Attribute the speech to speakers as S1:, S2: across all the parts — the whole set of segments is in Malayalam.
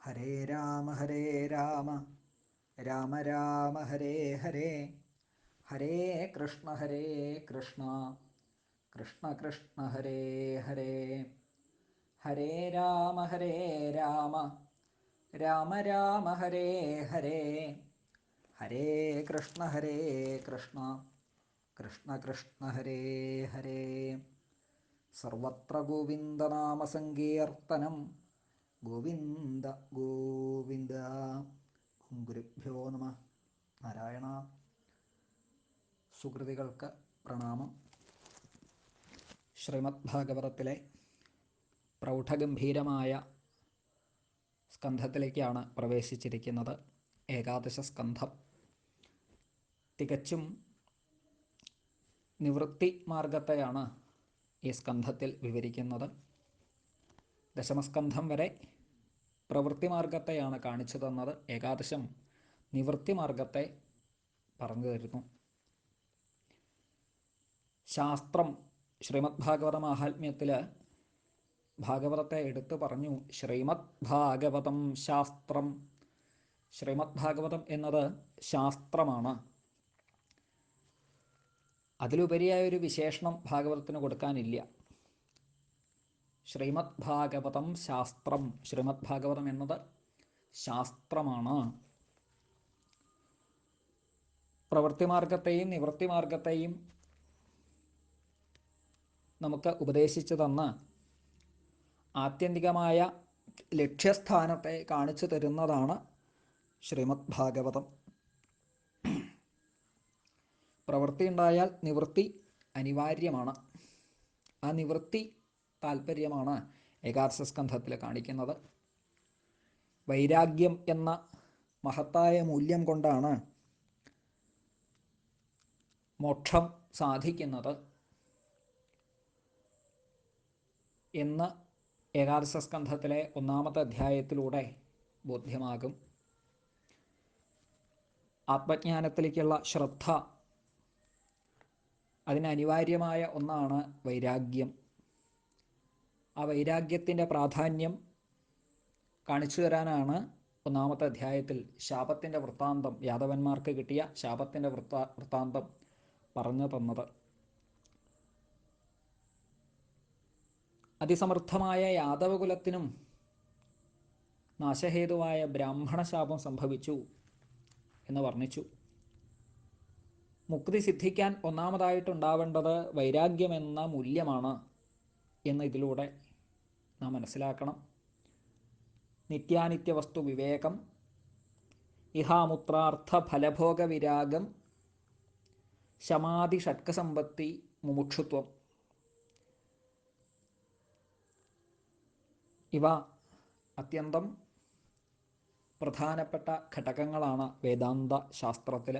S1: ഹരേ രാമ രാമ രാമ ഹരേ ഹരേ, ഹരേ കൃഷ്ണ കൃഷ്ണ കൃഷ്ണ ഹരേ ഹരേ, ഹരേ രാമ രാമ രാമ ഹരേ ഹരേ, ഹരേ കൃഷ്ണ കൃഷ്ണ കൃഷ്ണ ഹരേ ഹരേ. സർവത്ര ഗോവിന്ദനാമസങ്കീർത്തനം, ഗോവിന്ദ ഗോവിന്ദ. ഓം ഗുരുഭ്യോ നമ. നാരായണ. സുകൃതികൾക്ക് പ്രണാമം. ശ്രീമദ് ഭാഗവതത്തിലെ പ്രൗഢഗംഭീരമായ സ്കന്ധത്തിലേക്കാണ് പ്രവേശിച്ചിരിക്കുന്നത്. ഏകാദശ സ്കന്ധം. തികച്ചും നിവൃത്തി മാർഗത്തെയാണ് ഈ സ്കന്ധത്തിൽ വിവരിക്കുന്നത്. ദശമസ്കന്ധം വരെ പ്രവൃത്തി മാർഗത്തെയാണ് കാണിച്ചു തന്നത്. ഏകാദശം നിവൃത്തി മാർഗത്തെ പറഞ്ഞു തരുന്നു. ശാസ്ത്രം. ശ്രീമദ് ഭാഗവത മാഹാത്മ്യത്തിൽ ഭാഗവതത്തെ എടുത്തു പറഞ്ഞു. ശ്രീമദ് ഭാഗവതം ശാസ്ത്രം. ശ്രീമദ് ഭാഗവതം എന്നത് ശാസ്ത്രമാണ്. അതിലുപരിയായൊരു വിശേഷണം ഭാഗവതത്തിന് കൊടുക്കാനില്ല. ശ്രീമദ് ഭാഗവതം ശാസ്ത്രം. ശ്രീമദ് ഭാഗവതം എന്നത് ശാസ്ത്രമാണ്. പ്രവൃത്തിമാർഗത്തെയും നിവൃത്തിമാർഗത്തെയും നമുക്ക് ഉപദേശിച്ചു തന്ന് ആത്യന്തികമായ ലക്ഷ്യസ്ഥാനത്തെ കാണിച്ചു തരുന്നതാണ് ശ്രീമദ് ഭാഗവതം. പ്രവൃത്തി ഉണ്ടായാൽ നിവൃത്തി അനിവാര്യമാണ്. ആ നിവൃത്തി താല്പര്യമാണ് ഏകാദശ സ്കന്ധത്തിൽ കാണിക്കുന്നത്. വൈരാഗ്യം എന്ന മഹത്തായ മൂല്യം കൊണ്ടാണ് മോക്ഷം സാധിക്കുന്നത് എന്ന് ഏകാദശ സ്കന്ധത്തിലെ 1-ാമത്തെ അധ്യായത്തിലൂടെ ബോധ്യമാകും. ആത്മജ്ഞാനത്തിലേക്കുള്ള ശ്രദ്ധ, അതിനനിവാര്യമായ ഒന്നാണ് വൈരാഗ്യം. ആ വൈരാഗ്യത്തിൻ്റെ പ്രാധാന്യം കാണിച്ചു തരാനാണ് 1-ാമത്തെ അധ്യായത്തിൽ ശാപത്തിൻ്റെ വൃത്താന്തം, യാദവന്മാർക്ക് കിട്ടിയ ശാപത്തിൻ്റെ വൃത്താന്തം പറഞ്ഞു തന്നത്. അതിസമർത്ഥമായ യാദവകുലത്തിനും നാശഹേതുവായ ബ്രാഹ്മണശാപം സംഭവിച്ചു എന്ന് വർണ്ണിച്ചു. മുക്തി സിദ്ധിക്കാൻ ഒന്നാമതായിട്ടുണ്ടാവേണ്ടത് വൈരാഗ്യമെന്ന മൂല്യമാണ് എന്ന് ഇതിലൂടെ നാം മനസ്സിലാക്കണം. നിത്യാനിത്യ വസ്തു വിവേകം, ഇഹാമുത്രാർത്ഥ ഫലഭോഗ വിരാഗം, ശമാധി ഷഡ്കസമ്പത്തി, മുമുക്ഷുത്വം. ഇവ അത്യന്തം പ്രധാനപ്പെട്ട ഘടകങ്ങളാണ് വേദാന്ത ശാസ്ത്രത്തിൽ.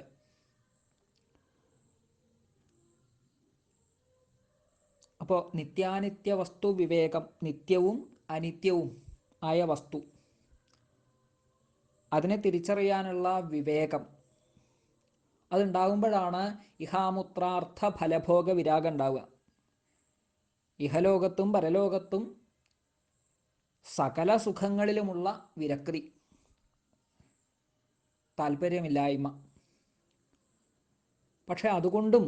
S1: അപ്പോൾ നിത്യാനിത്യ വസ്തു വിവേകം, നിത്യവും അനിത്യവും ആയ വസ്തു, അതിനെ തിരിച്ചറിയാനുള്ള വിവേകം, അതുണ്ടാകുമ്പോഴാണ് ഇഹാമുത്രാർത്ഥ ഫലഭോഗ വിരാഗം ഉണ്ടാവുക. ഇഹലോകത്തും പരലോകത്തും സകല സുഖങ്ങളിലുമുള്ള വിരക്തി, താല്പര്യമില്ലായ്മ. പക്ഷെ അതുകൊണ്ടും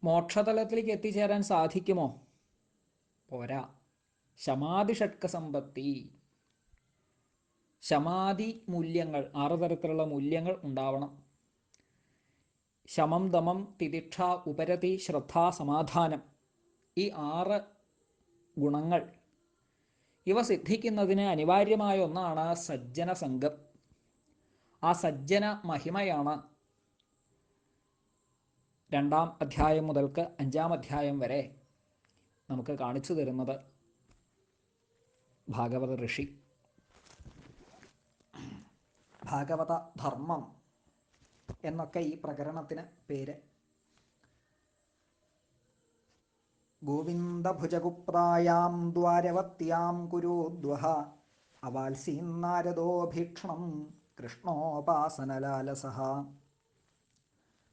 S1: മോക്ഷതലത്തിലേക്ക് എത്തിച്ചേരാൻ സാധിക്കുമോ? പോരാ. ശമാധി ഷഡ്കസമ്പത്തി, ശമാധി മൂല്യങ്ങൾ, 6 തരത്തിലുള്ള മൂല്യങ്ങൾ ഉണ്ടാവണം. ശമം, ദമം, തിതിക്ഷ, ഉപരതി, ശ്രദ്ധ, സമാധാനം. ഈ 6 ഗുണങ്ങൾ, ഇവ സിദ്ധിക്കുന്നതിന് അനിവാര്യമായ ഒന്നാണ് സജ്ജന സംഘം. ആ സജ്ജന മഹിമയാണ് 2-ാം അധ്യായം മുതൽക്ക് 5-ാം അധ്യായം വരെ നമുക്ക് കാണിച്ചു തരുന്നത് ഭാഗവത ഋഷി. ഭാഗവത ധർമ്മം എന്നൊക്കെ ഈ പ്രകരണത്തിന് പേര്. ഗോവിന്ദഭുജഗുപ്തായാം ദ്വാരവത്യാം കുരുദ്വഹ അവാത്സീം നാരദോ ഭീക്ഷണം കൃഷ്ണോപാസനലാലസഃ.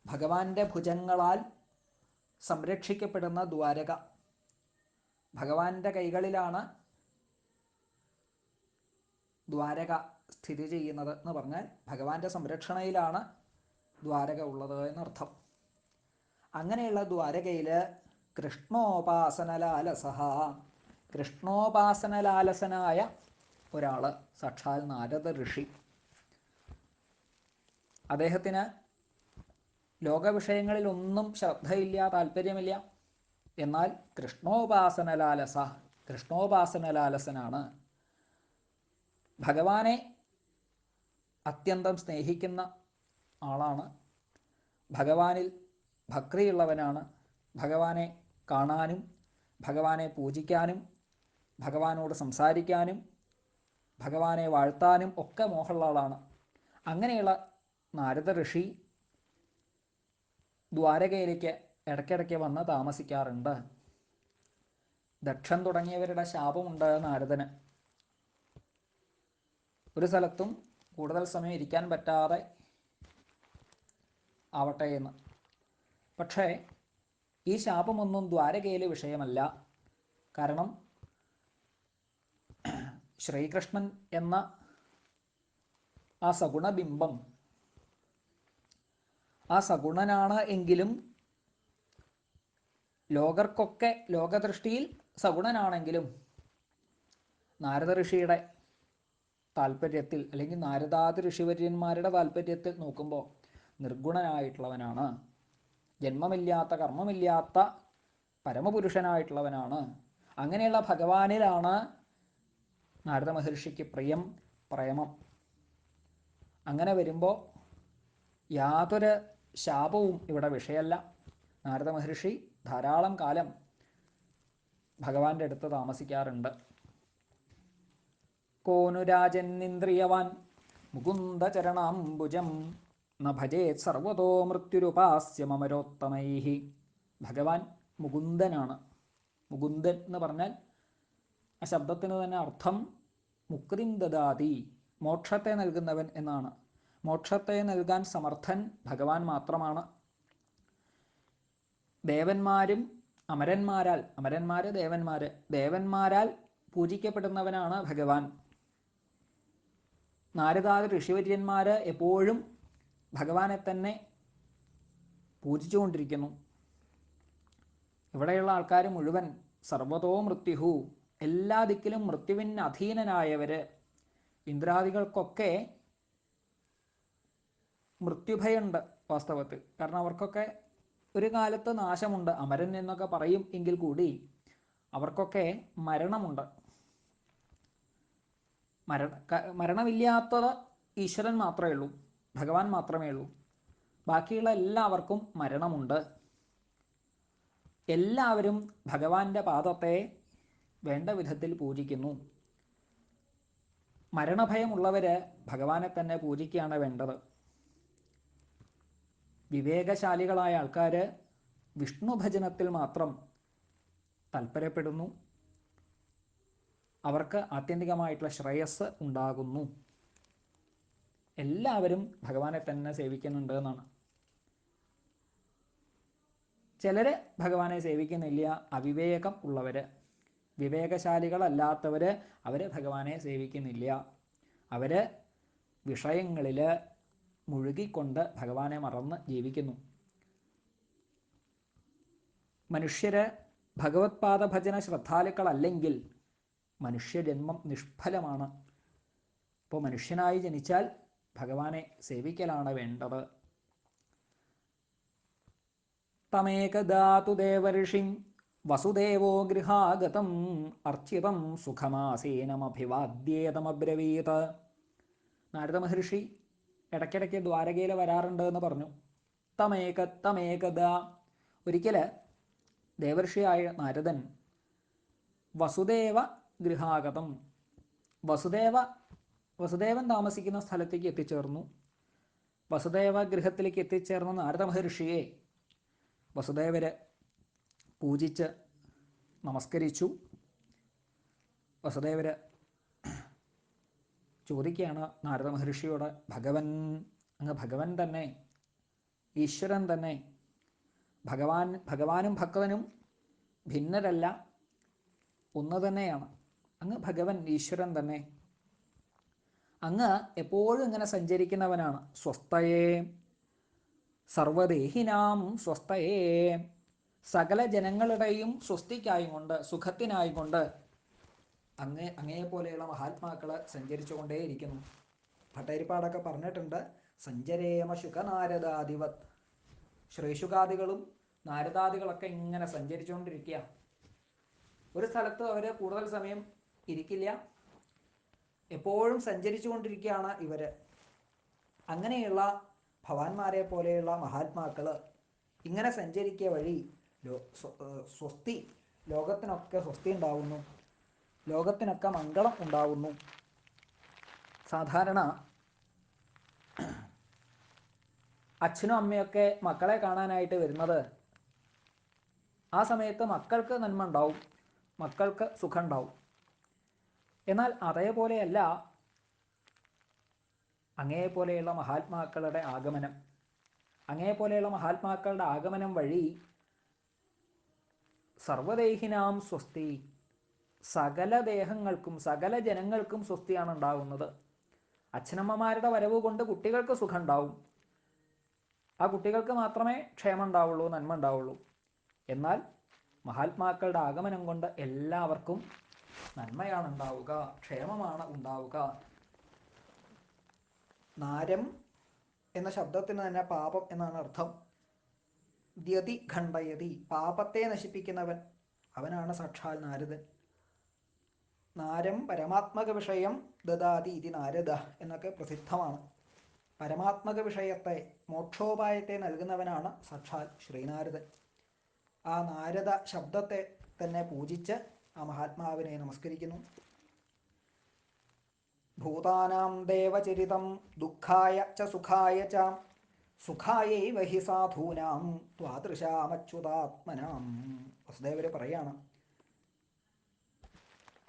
S1: ഭഗവാന്റെ ഭുജങ്ങളാൽ സംരക്ഷിക്കപ്പെടുന്ന ദ്വാരക, ഭഗവാന്റെ കൈകളിലാണ് ദ്വാരക സ്ഥിതി ചെയ്യുന്നത് എന്ന് പറഞ്ഞാൽ ഭഗവാന്റെ സംരക്ഷണയിലാണ് ദ്വാരക ഉള്ളത് എന്നർത്ഥം. അങ്ങനെയുള്ള ദ്വാരകയിൽ കൃഷ്ണോപാസനലാലസഹ, കൃഷ്ണോപാസനലാലസനായ ഒരാൾ, സാക്ഷാൽ നാരദ ഋഷി. അദ്ദേഹത്തിന് ലോകവിഷയങ്ങളിലൊന്നും ശ്രദ്ധയില്ല, താല്പര്യമില്ല. എന്നാൽ കൃഷ്ണോപാസനലാലസനാണ്. ഭഗവാനെ അത്യന്തം സ്നേഹിക്കുന്ന ആളാണ്. ഭഗവാനിൽ ഭക്തിയുള്ളവനാണ്. ഭഗവാനെ കാണാനും ഭഗവാനെ പൂജിക്കാനും ഭഗവാനോട് സംസാരിക്കാനും ഭഗവാനെ വാഴ്ത്താനും ഒക്കെ മോഹമുള്ള ആളാണ്. അങ്ങനെയുള്ള നാരദ ഋഷി ദ്വാരകയിലേക്ക് ഇടയ്ക്കിടയ്ക്ക് വന്ന് താമസിക്കാറുണ്ട്. ദക്ഷൻ തുടങ്ങിയവരുടെ ശാപമുണ്ട് നാരദന്. ഒരു സ്ഥലത്തും കൂടുതൽ സമയം ഇരിക്കാൻ പറ്റാതെ ആവട്ടെ എന്ന്. പക്ഷേ ഈ ശാപമൊന്നും ദ്വാരകയിലെ വിഷയമല്ല. കാരണം ശ്രീകൃഷ്ണൻ എന്ന ആ സഗുണബിംബം, ആ സഗുണനാണ് എങ്കിലും ലോകർക്കൊക്കെ ലോകദൃഷ്ടിയിൽ സഗുണനാണെങ്കിലും നാരദ ഋഷിയുടെ താല്പര്യത്തിൽ, അല്ലെങ്കിൽ നാരദാദി ഋഷിവര്യന്മാരുടെ താല്പര്യത്തിൽ നോക്കുമ്പോൾ നിർഗുണനായിട്ടുള്ളവനാണ്. ജന്മമില്ലാത്ത കർമ്മമില്ലാത്ത പരമപുരുഷനായിട്ടുള്ളവനാണ്. അങ്ങനെയുള്ള ഭഗവാനിലാണ് നാരദ മഹർഷിക്ക് പ്രേമം. അങ്ങനെ വരുമ്പോൾ യാതൊരു ശാപവും ഇവിടെ വിഷയമല്ല. നാരദ മഹർഷി ധാരാളം കാലം ഭഗവാന്റെ അടുത്ത് താമസിക്കാറുണ്ട്. കോനുരാജന്നിന്ദ്രിയവാൻ മുകുന്ദചരണാംബുജം ന ഭജേത് സർവതോ മൃത്യുരുപാസ്യ മമരോത്തമൈഃ. ഭഗവാൻ മുകുന്ദനാണ്. മുകുന്ദൻ എന്ന് പറഞ്ഞാൽ ആ ശബ്ദത്തിന് തന്നെ അർത്ഥം മുക്തിം ദദാതി, മോക്ഷത്തെ നൽകുന്നവൻ എന്നാണ്. മോക്ഷത്തെ നൽകാൻ സമർത്ഥൻ ഭഗവാൻ മാത്രമാണ്. ദേവന്മാരും ദേവന്മാരാൽ പൂജിക്കപ്പെടുന്നവനാണ് ഭഗവാൻ. നാരദാദി ഋഷിവര്യന്മാർ എപ്പോഴും ഭഗവാനെ തന്നെ പൂജിച്ചുകൊണ്ടിരിക്കുന്നു. ഇവിടെയുള്ള ആൾക്കാർ മുഴുവൻ സർവതോ മൃത്യുഹു, എല്ലാ ദിക്കിലും മൃത്യുവിന് അധീനനായവർ. ഇന്ദ്രാദികൾക്കൊക്കെ മൃത്യുഭയമുണ്ട് വാസ്തവത്തിൽ. കാരണം അവർക്കൊക്കെ ഒരു കാലത്ത് നാശമുണ്ട്. അമരൻ എന്നൊക്കെ പറയും എങ്കിൽ കൂടി അവർക്കൊക്കെ മരണമുണ്ട്. മരണമില്ലാത്തത് ഈശ്വരൻ മാത്രമേ ഉള്ളൂ, ഭഗവാൻ മാത്രമേ ഉള്ളൂ. ബാക്കിയുള്ള എല്ലാവർക്കും മരണമുണ്ട്. എല്ലാവരും ഭഗവാന്റെ പാദത്തെ വേണ്ട വിധത്തിൽ പൂജിക്കുന്നു. മരണഭയമുള്ളവർ ഭഗവാനെ തന്നെ പൂജിക്കുകയാണ് വേണ്ടത്. വിവേകശാലികളായ ആൾക്കാർ വിഷ്ണു ഭജനത്തിൽ മാത്രം താല്പര്യപ്പെടുന്നു. അവർക്ക് ആത്യന്തികമായിട്ടുള്ള ശ്രേയസ് ഉണ്ടാകുന്നു. എല്ലാവരും ഭഗവാനെ തന്നെ സേവിക്കുന്നുണ്ട് എന്നാണ്. ചിലർ ഭഗവാനെ സേവിക്കുന്നില്ല, അവിവേകം ഉള്ളവർ. വിവേകശാലികളല്ലാത്തവർ അവർ ഭഗവാനെ സേവിക്കുന്നില്ല. അവർ വിഷയങ്ങളിൽ മുഴുകിക്കൊണ്ട് ഭഗവാനെ മറന്ന് ജീവിക്കുന്നു. മനുഷ്യർ ഭഗവത്പാദ ഭജന ശ്രദ്ധാലുക്കളല്ലെങ്കിൽ മനുഷ്യജന്മം നിഷ്ഫലമാണ്. അപ്പോൾ മനുഷ്യനായി ജനിച്ചാൽ ഭഗവാനെ സേവിക്കലാണ് വേണ്ടത്. തമേകദാതു ദേവർഷിം വസുദേവോ ഗൃഹാഗതം അർച്ചിതം സുഖമാസേനമഭിവാദ്യേതമബ്രവീത്. നാരദ മഹർഷി ഇടയ്ക്കിടയ്ക്ക് ദ്വാരകയിൽ വരാറുണ്ട് എന്ന് പറഞ്ഞു. തമേകദ, ഒരിക്കൽ ദേവർഷിയായ നാരദൻ വസുദേവ ഗൃഹാഗതം, വസുദേവൻ താമസിക്കുന്ന സ്ഥലത്തേക്ക് എത്തിച്ചേർന്നു. വസുദേവ ഗൃഹത്തിലേക്ക് എത്തിച്ചേർന്ന നാരദ മഹർഷിയെ വസുദേവര് പൂജിച്ച് നമസ്കരിച്ചു. വസുദേവര് ചോദിക്കുകയാണ് നാരദ മഹർഷിയോട്, അങ്ങ് ഭഗവൻ തന്നെ, ഈശ്വരൻ തന്നെ, ഭഗവാനും ഭക്തനും ഭിന്നരല്ല, ഒന്ന് തന്നെയാണ്. അങ്ങ് ഭഗവൻ ഈശ്വരൻ തന്നെ. അങ്ങ് എപ്പോഴും ഇങ്ങനെ സഞ്ചരിക്കുന്നവനാണ്. സ്വസ്ഥയേ സർവദേഹിനാം സ്വസ്ഥയേ, സകല ജനങ്ങളുടെയും സ്വസ്തിക്കായും കൊണ്ട്, സുഖത്തിനായും കൊണ്ട് അങ്ങയെപ്പോലെയുള്ള മഹാത്മാക്കൾ സഞ്ചരിച്ചു കൊണ്ടേയിരിക്കുന്നു. ഭട്ടതിരിപ്പാടൊക്കെ പറഞ്ഞിട്ടുണ്ട്, സഞ്ചരേമ ശുഖനാരദാദിവത്. ശ്രീശുഖാദികളും നാരദാദികളൊക്കെ ഇങ്ങനെ സഞ്ചരിച്ചുകൊണ്ടിരിക്കുക. ഒരു സ്ഥലത്ത് അവർ കൂടുതൽ സമയം ഇരിക്കില്ല, എപ്പോഴും സഞ്ചരിച്ചു കൊണ്ടിരിക്കുകയാണ് ഇവർ. അങ്ങനെയുള്ള ഭവാന്മാരെ പോലെയുള്ള മഹാത്മാക്കൾ ഇങ്ങനെ സഞ്ചരിക്കുക വഴി സ്വസ്തി, ലോകത്തിനൊക്കെ സ്വസ്തി ഉണ്ടാവുന്നു, ലോകത്തിനൊക്കെ മംഗളം ഉണ്ടാവുന്നു. സാധാരണ അച്ഛനും അമ്മയൊക്കെ മക്കളെ കാണാനായിട്ട് വരുന്നത് ആ സമയത്ത് മക്കൾക്ക് നന്മ ഉണ്ടാവും, മക്കൾക്ക് സുഖം ഉണ്ടാവും. എന്നാൽ അതേപോലെയല്ല അങ്ങേപോലെയുള്ള മഹാത്മാക്കളുടെ ആഗമനം. അങ്ങേപോലെയുള്ള മഹാത്മാക്കളുടെ ആഗമനം വഴി സർവദേഹിനാം സ്വസ്തി, സകല ദേഹങ്ങൾക്കും സകല ജനങ്ങൾക്കും സ്വസ്തിയാണ് ഉണ്ടാകുന്നത്. അച്ഛനമ്മമാരുടെ വരവ് കൊണ്ട് കുട്ടികൾക്ക് സുഖം ഉണ്ടാവും, ആ കുട്ടികൾക്ക് മാത്രമേ ക്ഷേമം ഉണ്ടാവുള്ളൂ, നന്മ ഉണ്ടാവുള്ളൂ. എന്നാൽ മഹാത്മാക്കളുടെ ആഗമനം കൊണ്ട് എല്ലാവർക്കും നന്മയാണ് ഉണ്ടാവുക, ക്ഷേമമാണ് ഉണ്ടാവുക. നാരം എന്ന ശബ്ദത്തിന് തന്നെ പാപം എന്നാണ് അർത്ഥം. ദ്യതി ഖണ്ഡയതി, പാപത്തെ നശിപ്പിക്കുന്നവൻ, അവനാണ് സാക്ഷാൽ നാരദൻ. നാരം പരമാത്മക വിഷയം ദദാതി ഇതി നാരദ എന്നൊക്കെ പ്രസിദ്ധമാണ്. പരമാത്മക വിഷയത്തെ, മോക്ഷോപായത്തെ നൽകുന്നവനാണ് സാക്ഷാൽ ശ്രീനാരദൻ. ആ നാരദ ശബ്ദത്തെ തന്നെ പൂജിച്ച് ആ മഹാത്മാവിനെ നമസ്കരിക്കുന്നു. ഭൂതാനാം ദേവചരിതം ദുഃഖായ ച സുഖായ ച, സുഖായൈവ ഹി സാധൂനാം ത്വാദൃശാമച്യുതാത്മനാം. വസുദേവർ പറയാണ്,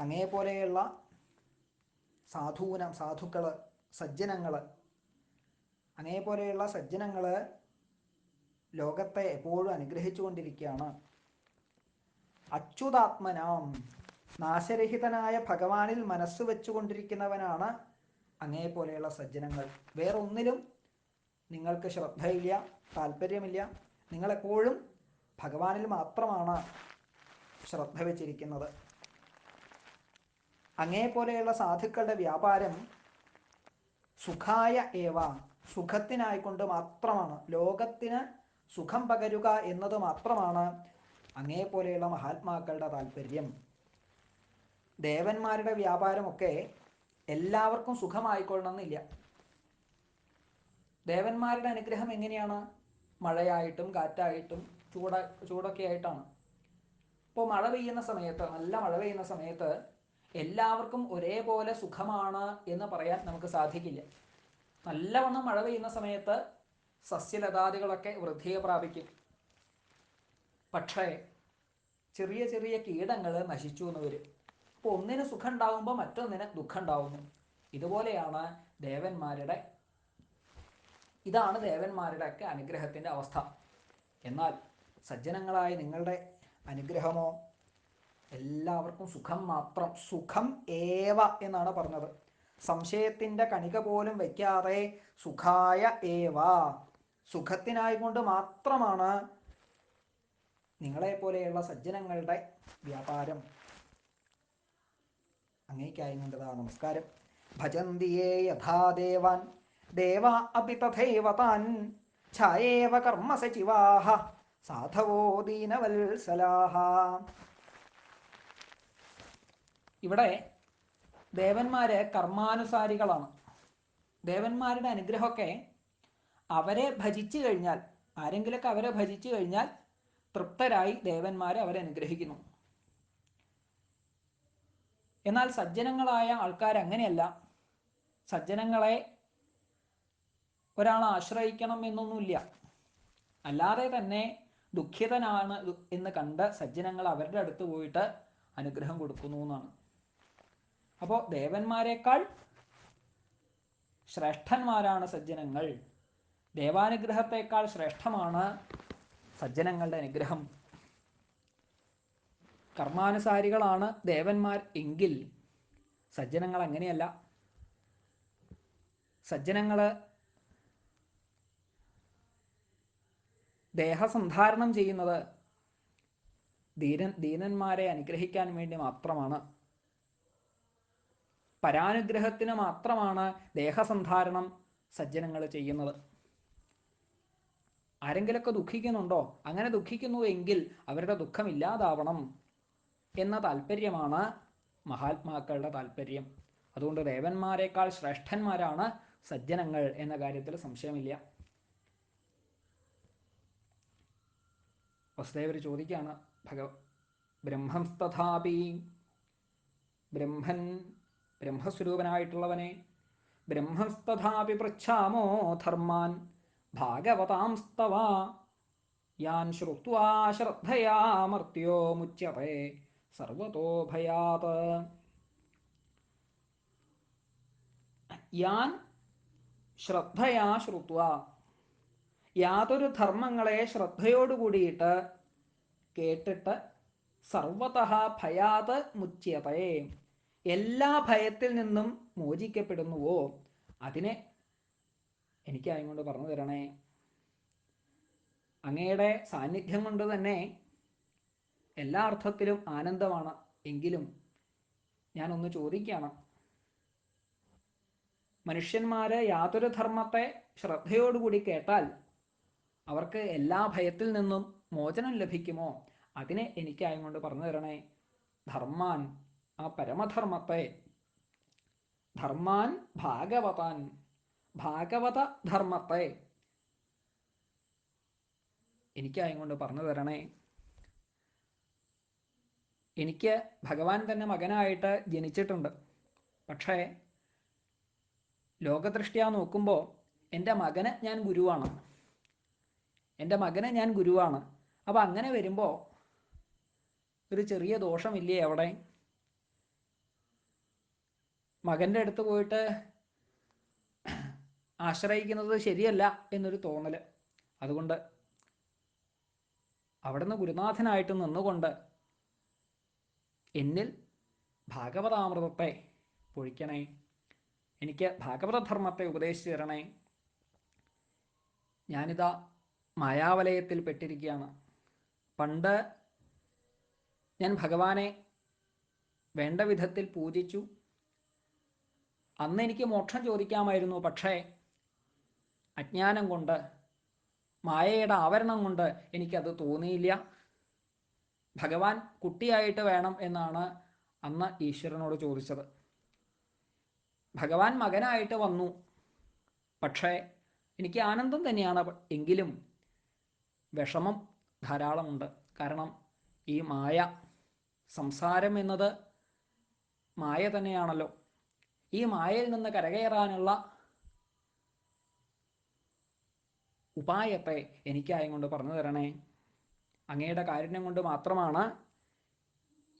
S1: അങ്ങേപോലെയുള്ള സാധൂനം, സാധുക്കൾ, സജ്ജനങ്ങൾ, അങ്ങേപോലെയുള്ള സജ്ജനങ്ങൾ ലോകത്തെ എപ്പോഴും അനുഗ്രഹിച്ചു കൊണ്ടിരിക്കുകയാണ്. അച്യുതാത്മനാം, നാശരഹിതനായ ഭഗവാനിൽ മനസ്സ് വെച്ചുകൊണ്ടിരിക്കുന്നവനാണ് അങ്ങേപോലെയുള്ള സജ്ജനങ്ങൾ. വേറൊന്നിലും നിങ്ങൾക്ക് ശ്രദ്ധയില്ല, താല്പര്യമില്ല. നിങ്ങളെപ്പോഴും ഭഗവാനിൽ മാത്രമാണ് ശ്രദ്ധ വെച്ചിരിക്കുന്നത്. അങ്ങേപോലെയുള്ള സാധുക്കളുടെ വ്യാപാരം സുഖായ ഏവ, സുഖത്തിനായിക്കൊണ്ട് മാത്രമാണ്, ലോകത്തിന് സുഖം പകരുക എന്നത് മാത്രമാണ് അങ്ങേപോലെയുള്ള മഹാത്മാക്കളുടെ താല്പര്യം. ദേവന്മാരുടെ വ്യാപാരമൊക്കെ എല്ലാവർക്കും സുഖമായിക്കൊള്ളണമെന്നില്ല. ദേവന്മാരുടെ അനുഗ്രഹം എങ്ങനെയാണ്? മഴയായിട്ടും കാറ്റായിട്ടും ചൂടൊക്കെ ആയിട്ടാണ്. ഇപ്പോൾ മഴ പെയ്യുന്ന സമയത്ത്, നല്ല മഴ പെയ്യുന്ന സമയത്ത് എല്ലാവർക്കും ഒരേപോലെ സുഖമാണ് എന്ന് പറയാൻ നമുക്ക് സാധിക്കില്ല. നല്ലവണ്ണം മഴ പെയ്യുന്ന സമയത്ത് സസ്യലതാദികളൊക്കെ വൃദ്ധിയെ പ്രാപിക്കും. പക്ഷേ ചെറിയ ചെറിയ കീടങ്ങൾ നശിച്ചു എന്ന് വരും. അപ്പോൾ ഒന്നിന് സുഖം ഉണ്ടാകുമ്പോൾ മറ്റൊന്നിന് ദുഃഖം ഉണ്ടാവുന്നു. ഇതുപോലെയാണ് ദേവന്മാരുടെ, ഇതാണ് ദേവന്മാരുടെ ഒക്കെ അനുഗ്രഹത്തിൻ്റെ അവസ്ഥ. എന്നാൽ സജ്ജനങ്ങളായ നിങ്ങളുടെ അനുഗ്രഹമോ എല്ലാവർക്കും സുഖം മാത്രം. സുഖം ഏവ എന്നാണ് പറഞ്ഞത്. സംശയത്തിൻ്റെ കണിക പോലും വയ്ക്കാതെ സുഖായ ഏവ, സുഖത്തിനായിക്കൊണ്ട് മാത്രമാണ് നിങ്ങളെപ്പോലെയുള്ള സജ്ജനങ്ങളുടെ വ്യാപാരം. അങ്ങേക്കായി കൊണ്ടതാ നമസ്കാരം. ഭജന്തിയേ യഥാ ദേവാൻ ദേവ അപി തഥൈവ താൻ, ഛായേവ കർമ്മ സചിവാഹ സാധവോ ദീനവത്സലാഹ. ഇവിടെ ദേവന്മാര് കർമാനുസാരികളാണ്. ദേവന്മാരുടെ അനുഗ്രഹമൊക്കെ അവരെ ഭജിച്ചു കഴിഞ്ഞാൽ, ആരെങ്കിലൊക്കെ അവരെ ഭജിച്ചു കഴിഞ്ഞാൽ തൃപ്തരായി ദേവന്മാരെ അവരെ അനുഗ്രഹിക്കുന്നു. എന്നാൽ സജ്ജനങ്ങളായ ആൾക്കാർ അങ്ങനെയല്ല. സജ്ജനങ്ങളെ ഒരാൾ ആശ്രയിക്കണം എന്നൊന്നുമില്ല. അല്ലാതെ തന്നെ ദുഃഖിതനാണ് എന്ന് കണ്ട് സജ്ജനങ്ങൾ അവരുടെ അടുത്ത് പോയിട്ട് അനുഗ്രഹം കൊടുക്കുന്നു എന്നാണ്. അപ്പോൾ ദേവന്മാരെക്കാൾ ശ്രേഷ്ഠന്മാരാണ് സജ്ജനങ്ങൾ. ദേവാനുഗ്രഹത്തേക്കാൾ ശ്രേഷ്ഠമാണ് സജ്ജനങ്ങളുടെ അനുഗ്രഹം. കർമാനുസാരികളാണ് ദേവന്മാർ എങ്കിൽ സജ്ജനങ്ങൾ അങ്ങനെയല്ല. സജ്ജനങ്ങൾ ദേഹസന്ധാരണം ചെയ്യുന്നത് ദീനന്മാരെ അനുഗ്രഹിക്കാൻ വേണ്ടി മാത്രമാണ്. പരാനുഗ്രഹത്തിന് മാത്രമാണ് ദേഹസന്ധാരണം സജ്ജനങ്ങൾ ചെയ്യുന്നത്. ആരെങ്കിലൊക്കെ ദുഃഖിക്കുന്നുണ്ടോ? അങ്ങനെ ദുഃഖിക്കുന്നു എങ്കിൽ അവരുടെ ദുഃഖം ഇല്ലാതാവണം എന്ന താല്പര്യമാണ് മഹാത്മാക്കളുടെ താല്പര്യം. അതുകൊണ്ട് ദേവന്മാരെക്കാൾ ശ്രേഷ്ഠന്മാരാണ് സജ്ജനങ്ങൾ എന്ന കാര്യത്തിൽ സംശയമില്ല. വസുദേവർ ചോദിക്കുകയാണ്, ബ്രഹ്മംസ്തഥാപി, ബ്രഹ്മസ്വരൂപനായിട്ടുള്ളവനെ, ബ്രഹ്മസ്തഥാപി പൃച്ഛാമോ ധർമാൻ ഭാഗവതാംസ്തവ യാൻ ശ്രുത്വാ ശ്രദ്ധയാ മർത്യോ മുച്യത്തെ സർവതോ ഭയാത്. യാൻ ശ്രദ്ധയാ ശ്രുത്വാ, യാതൊരു ധർമ്മങ്ങളെ ശ്രദ്ധയോടുകൂടിയിട്ട് കേട്ടിട്ട് സർവതഃ ഭയാത് മുച്യത്തെ, എല്ലാ ഭയത്തിൽ നിന്നും മോചിക്കപ്പെടുന്നുവോ അതിനെ എനിക്കായതുകൊണ്ട് പറഞ്ഞു തരണേ. അങ്ങയുടെ സാന്നിധ്യം കൊണ്ട് തന്നെ എല്ലാ അർത്ഥത്തിലും ആനന്ദമാണ്. എങ്കിലും ഞാനൊന്ന് ചോദിക്കുകയാണ്, മനുഷ്യന്മാര് യാതൊരു ധർമ്മത്തെ ശ്രദ്ധയോടുകൂടി കേട്ടാൽ അവർക്ക് എല്ലാ ഭയത്തിൽ നിന്നും മോചനം ലഭിക്കുമോ? അതിനെ എനിക്കായതുകൊണ്ട് പറഞ്ഞു തരണേ. ധർമാൻ, ആ പരമധർമ്മത്തെ, ധർമാൻ ഭാഗവതാൻ, ഭാഗവത ധർമ്മത്തെ എനിക്കായതുകൊണ്ട് പറഞ്ഞു തരണേ. എനിക്ക് ഭഗവാൻ തന്നെ മകനായിട്ട് ജനിച്ചിട്ടുണ്ട്. പക്ഷേ ലോകദൃഷ്ട്യാ നോക്കുമ്പോൾ എൻ്റെ മകന് ഞാൻ ഗുരുവാണ്. അപ്പം അങ്ങനെ വരുമ്പോൾ ഒരു ചെറിയ ദോഷമില്ലേ അവിടെ? മകൻ്റെ അടുത്ത് പോയിട്ട് ആശ്രയിക്കുന്നത് ശരിയല്ല എന്നൊരു തോന്നൽ. അതുകൊണ്ട് അവിടുന്ന് ഗുരുനാഥനായിട്ട് നിന്നുകൊണ്ട് എന്നിൽ ഭാഗവതാമൃതത്തെ പൊഴിക്കണേ, എനിക്ക് ഭാഗവതധർമ്മത്തെ ഉപദേശിച്ചു തരണേ. ഞാനിതാ മായാവലയത്തിൽ പെട്ടിരിക്കുകയാണ്. പണ്ട് ഞാൻ ഭഗവാനെ വേണ്ട വിധത്തിൽ പൂജിച്ചു. അന്ന് എനിക്ക് മോക്ഷം ചോദിക്കാമായിരുന്നു. പക്ഷേ അജ്ഞാനം കൊണ്ട്, മായയുടെ ആവരണം കൊണ്ട് എനിക്കത് തോന്നിയില്ല. ഭഗവാൻ കുട്ടിയായിട്ട് വേണം എന്നാണ് അന്ന് ഈശ്വരനോട് ചോദിച്ചത്. ഭഗവാൻ മകനായിട്ട് വന്നു. പക്ഷേ എനിക്ക് ആനന്ദം തന്നെയാണ്. എങ്കിലും വിഷമം ധാരാളമുണ്ട്. കാരണം ഈ മായ, സംസാരം എന്നത് മായ തന്നെയാണല്ലോ. ഈ മായയിൽ നിന്ന് കരകയറാനുള്ള ഉപായത്തെ എനിക്കായതുകൊണ്ട് പറഞ്ഞു തരണേ. അങ്ങയുടെ കാരുണ്യം കൊണ്ട് മാത്രമാണ്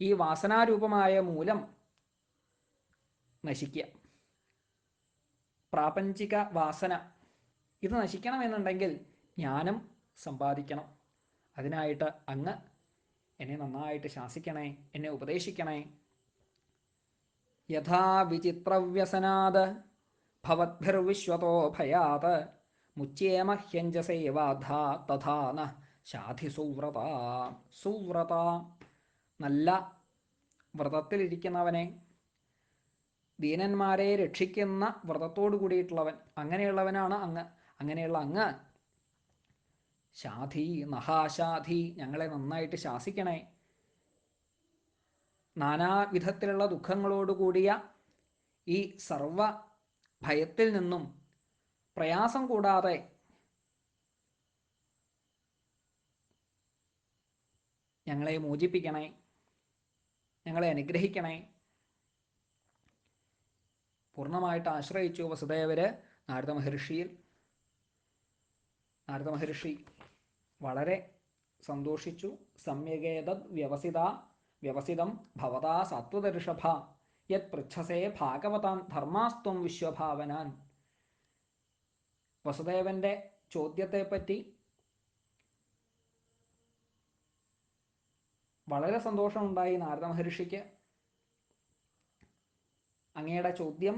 S1: ഈ വാസനാരൂപമായ മൂലം നശിക്കുക. പ്രാപഞ്ചിക വാസന ഇത് നശിക്കണമെന്നുണ്ടെങ്കിൽ ജ്ഞാനം സമ്പാദിക്കണം. അതിനായിട്ട് അങ്ങ് എന്നെ നന്നായിട്ട് ശാസിക്കണേ, എന്നെ ഉപദേശിക്കണേ. യഥാ വിചിത്രവ്യസനാത് ഭവദ്ഭിർവിശ്വതോ ഭയാത് മുച്യേമഹ്യഞ്ജസേവാധ തഥാ ന ശാധി സുവ്രത. സുവ്രത, നല്ല വ്രതത്തിലിരിക്കുന്നവനെ, ദീനന്മാരെ രക്ഷിക്കുന്ന വ്രതത്തോടു കൂടിയിട്ടുള്ളവൻ, അങ്ങനെയുള്ളവനാണ് അങ്ങ്. അങ്ങനെയുള്ള അങ്ങ് ശാധി, നഹാശാധി, ഞങ്ങളെ നന്നായിട്ട് ശാസിക്കണേ. നാനാവിധത്തിലുള്ള ദുഃഖങ്ങളോടുകൂടിയ ഈ സർവ ഭയത്തിൽ നിന്നും പ്രയാസം കൂടാതെ ഞങ്ങളെ മോചിപ്പിക്കണേ, ഞങ്ങളെ അനുഗ്രഹിക്കണേ. പൂർണ്ണമായിട്ട് ആശ്രയിച്ചു വസുദേവര് നാരദ മഹർഷിയിൽ. നാരദ മഹർഷി വളരെ സന്തോഷിച്ചു. സമ്യഗേതദ് വ്യവസിതം ഭവതാ സാത്വതഋഷഭ യത് പൃച്ഛസേ ഭാഗവതാൻ ധർമാസ്ത്വം വിശ്വഭാവനാൻ. വസുദേവന്റെ ചോദ്യത്തെപ്പറ്റി വളരെ സന്തോഷമുണ്ടായി നാരദ മഹർഷിക്ക്. അങ്ങയുടെ ചോദ്യം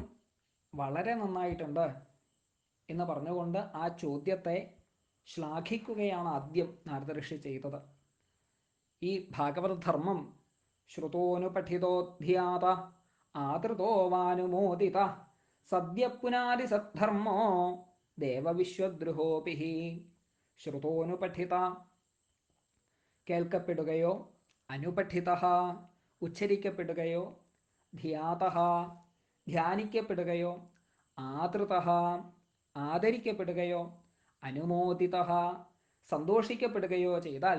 S1: വളരെ നന്നായിട്ടുണ്ട്. എന്ന് പറഞ്ഞുകൊണ്ട് ആ ചോദ്യത്തെ ശ്ലാഘിക്കുകയാണ് ആദ്യം നാരദ ഋഷി ചെയ്തത്. ഈ ഭാഗവതധർമ്മം ശ്രുതോനുപഠിതോധ്യാത ആദൃതോ വാനുമോദിത സദ്യ പുനാതി സദ്ധർമ്മോ ദേവവിശ്വദ്രുഹോപി. ശ്രുതോനുപഠിത കേൾക്കപ്പെടുകയോ, അനുപഠിത ഉച്ചരിക്കപ്പെടുകയോ, ധ്യാത ധ്യാനിക്കപ്പെടുകയോ, ആദൃത ആദരിക്കപ്പെടുകയോ, അനുമോദിത സന്തോഷിക്കപ്പെടുകയോ ചെയ്താൽ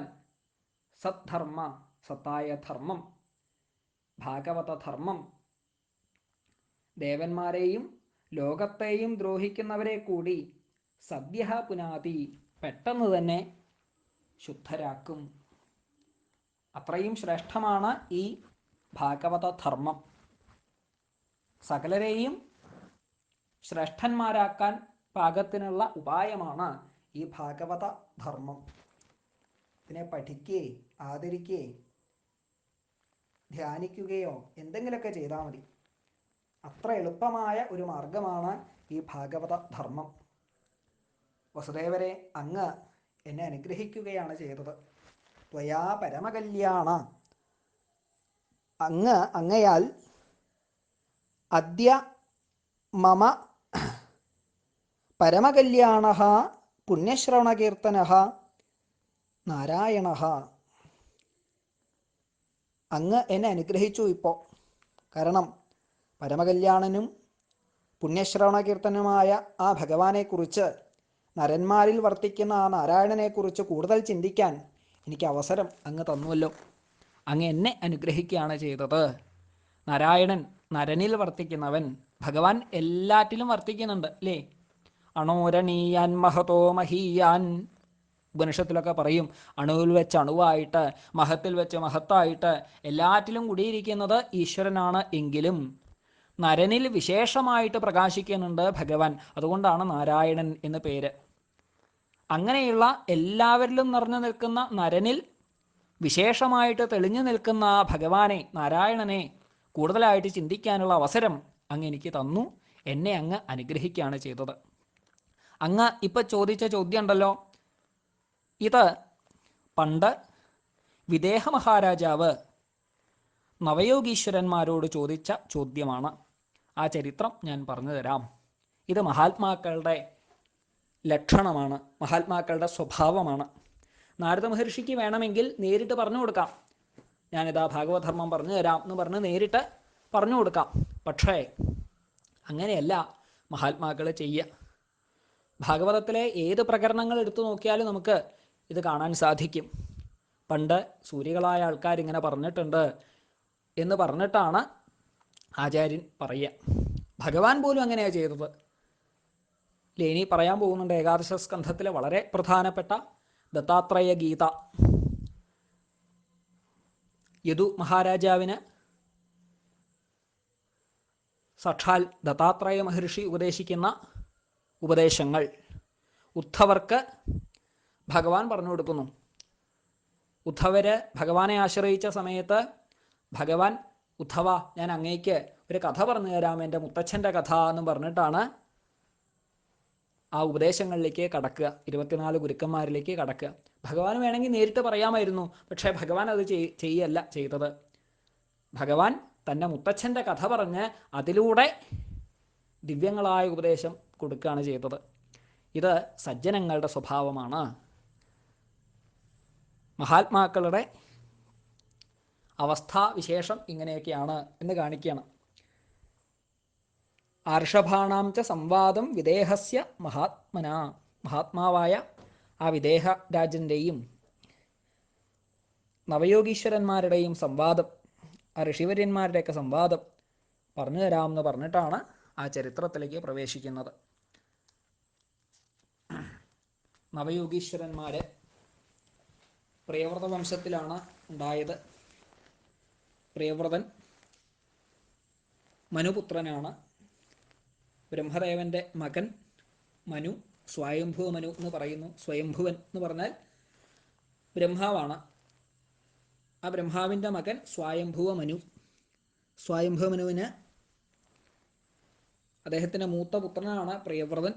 S1: സദ്ധർമ്മ സത്തായ ധർമ്മം, ഭാഗവതധർമ്മം ദേവന്മാരെയും ലോകത്തെയും ദ്രോഹിക്കുന്നവരെ കൂടി സദ്യ പുനാതി പെട്ടെന്ന് തന്നെ ശുദ്ധരാക്കും. അത്രയും ശ്രേഷ്ഠമാണ് ഈ ഭാഗവതധർമ്മം. സകലരെയും ശ്രേഷ്ഠന്മാരാക്കാൻ പാകത്തിനുള്ള ഉപായമാണ് ഈ ഭാഗവതധർമ്മം. ഇതിനെ പഠിക്കുകയോ ആദരിക്കുകയോ ധ്യാനിക്കുകയോ എന്തെങ്കിലുമൊക്കെ ചെയ്താൽ മതി. അത്ര എളുപ്പമായ ഒരു മാർഗമാണ് ഈ ഭാഗവതധർമ്മം. വസുദേവരെ, അങ്ങ് എന്നെ അനുഗ്രഹിക്കുകയാണ് ചെയ്തത്. ത്വയാ പരമകല്യാണ, അങ്ങയാൽ അദ്യ മമ പരമകല്യാണ പുണ്യശ്രവണകീർത്തന നാരായണ. അങ്ങ് എന്നെ അനുഗ്രഹിച്ചു ഇപ്പോൾ. കാരണം പരമകല്യാണനും പുണ്യശ്രവണകീർത്തനുമായ ആ ഭഗവാനെക്കുറിച്ച്, നരന്മാരിൽ വർത്തിക്കുന്ന ആ നാരായണനെക്കുറിച്ച് കൂടുതൽ ചിന്തിക്കാൻ എനിക്ക് അവസരം അങ്ങ് തന്നുവല്ലോ. അങ്ങ് എന്നെ അനുഗ്രഹിക്കുകയാണ് ചെയ്തത്. നാരായണൻ നരനിൽ വർത്തിക്കുന്നവൻ, ഭഗവാൻ എല്ലാറ്റിലും വർത്തിക്കുന്നുണ്ട് അല്ലേ? അണോരണീയാൻ മഹതോ മഹീയാൻ. ഉപനിഷത്തിലൊക്കെ പറയും, അണുവിൽ വെച്ച് അണുവായിട്ട്, മഹത്തിൽ വെച്ച് മഹത്തായിട്ട് എല്ലാറ്റിലും കൂടിയിരിക്കുന്നത് ഈശ്വരനാണ്. എങ്കിലും നരനിൽ വിശേഷമായിട്ട് പ്രകാശിക്കുന്നുണ്ട് ഭഗവാൻ. അതുകൊണ്ടാണ് നാരായണൻ എന്ന് പേര്. അങ്ങനെയുള്ള എല്ലാവരിലും നിറഞ്ഞു നിൽക്കുന്ന നരനിൽ വിശേഷമായിട്ട് തെളിഞ്ഞു നിൽക്കുന്ന ആ ഭഗവാനെ, നാരായണനെ കൂടുതലായിട്ട് ചിന്തിക്കാനുള്ള അവസരം അങ്ങ് എനിക്ക് തന്നു. എന്നെ അങ്ങ് അനുഗ്രഹിക്കുകയാണ് ചെയ്തത്. അങ്ങ് ഇപ്പം ചോദിച്ച ചോദ്യം ഉണ്ടല്ലോ, ഇത് പണ്ട് വിദേഹ മഹാരാജാവ് നവയോഗീശ്വരന്മാരോട് ചോദിച്ച ചോദ്യമാണ്. ആ ചരിത്രം ഞാൻ പറഞ്ഞു തരാം. ഇത് മഹാത്മാക്കളുടെ ലക്ഷണമാണ്, മഹാത്മാക്കളുടെ സ്വഭാവമാണ്. നാരദ മഹർഷിക്ക് വേണമെങ്കിൽ നേരിട്ട് പറഞ്ഞു കൊടുക്കാം, ഞാനിതാ ഭാഗവതധർമ്മം പറഞ്ഞു തരാം എന്ന് പറഞ്ഞ് നേരിട്ട് പറഞ്ഞു കൊടുക്കാം. പക്ഷേ അങ്ങനെയല്ല മഹാത്മാക്കൾ ചെയ്യുക. ഭാഗവതത്തിലെ ഏത് പ്രകരണങ്ങൾ എടുത്തു നോക്കിയാലും നമുക്ക് ഇത് കാണാൻ സാധിക്കും. പണ്ട് സൂര്യകളായ ആൾക്കാരിങ്ങനെ പറഞ്ഞിട്ടുണ്ട് എന്ന് പറഞ്ഞിട്ടാണ് ആചാര്യൻ പറയുക. ഭഗവാൻ പോലും അങ്ങനെയാണ് ചെയ്തത്. ഇനി പറയാൻ പോകുന്നുണ്ട് ഏകാദശ സ്കന്ധത്തിലെ വളരെ പ്രധാനപ്പെട്ട ദത്താത്രേയ ഗീത. യദു മഹാരാജാവിന് സാക്ഷാൽ ദത്താത്രേയ മഹർഷി ഉപദേശിക്കുന്ന ഉപദേശങ്ങൾ ഉദ്ധവർക്ക് ഭഗവാൻ പറഞ്ഞു കൊടുക്കുന്നു. ഉദ്ധവര് ഭഗവാനെ ആശ്രയിച്ച സമയത്ത് ഭഗവാൻ, ഉദ്ധവ ഞാൻ അങ്ങേക്ക് ഒരു കഥ പറഞ്ഞു തരാം, എൻ്റെ മുത്തച്ഛൻ്റെ കഥ എന്ന് പറഞ്ഞിട്ടാണ് ആ ഉപദേശങ്ങളിലേക്ക് കടക്കുക, 24 ഗുരുക്കന്മാരിലേക്ക് കടക്കുക. ഭഗവാൻ വേണമെങ്കിൽ നേരിട്ട് പറയാമായിരുന്നു, പക്ഷേ ഭഗവാൻ അത് ചെയ്യല്ല ചെയ്തത്. ഭഗവാൻ തൻ്റെ മുത്തച്ഛൻ്റെ കഥ പറഞ്ഞ് അതിലൂടെ ദിവ്യങ്ങളായ ഉപദേശം കൊടുക്കുകയാണ് ചെയ്തത്. ഇത് സജ്ജനങ്ങളുടെ സ്വഭാവമാണ്. മഹാത്മാക്കളുടെ അവസ്ഥാവിശേഷം ഇങ്ങനെയൊക്കെയാണ് എന്ന് കാണിക്കുകയാണ്. ആർഷഭാണാം ച സംവാദം വിദേഹസ്യ മഹാത്മന. മഹാത്മാവായ ആ വിദേഹ രാജൻ്റെയും നവയോഗീശ്വരന്മാരുടെയും സംവാദം, ആ ഋഷിവര്യന്മാരുടെയൊക്കെ സംവാദം പറഞ്ഞു തരാമെന്ന് പറഞ്ഞിട്ടാണ് ആ ചരിത്രത്തിലേക്ക് പ്രവേശിക്കുന്നത്. നവയോഗീശ്വരന്മാർ പ്രിയവ്രത വംശത്തിലാണ് ഉണ്ടായത്. പ്രിയവ്രതൻ മനുപുത്രനാണ്. ബ്രഹ്മദേവൻ്റെ മകൻ മനു, സ്വയംഭുവ മനു എന്ന് പറയുന്നു. സ്വയംഭുവൻ എന്ന് പറഞ്ഞാൽ ബ്രഹ്മാവാണ്. ആ ബ്രഹ്മാവിൻ്റെ മകൻ സ്വയംഭുവ മനു. സ്വയംഭുവ മനുവിന് അദ്ദേഹത്തിൻ്റെ മൂത്ത പുത്രനാണ് പ്രിയവ്രതൻ.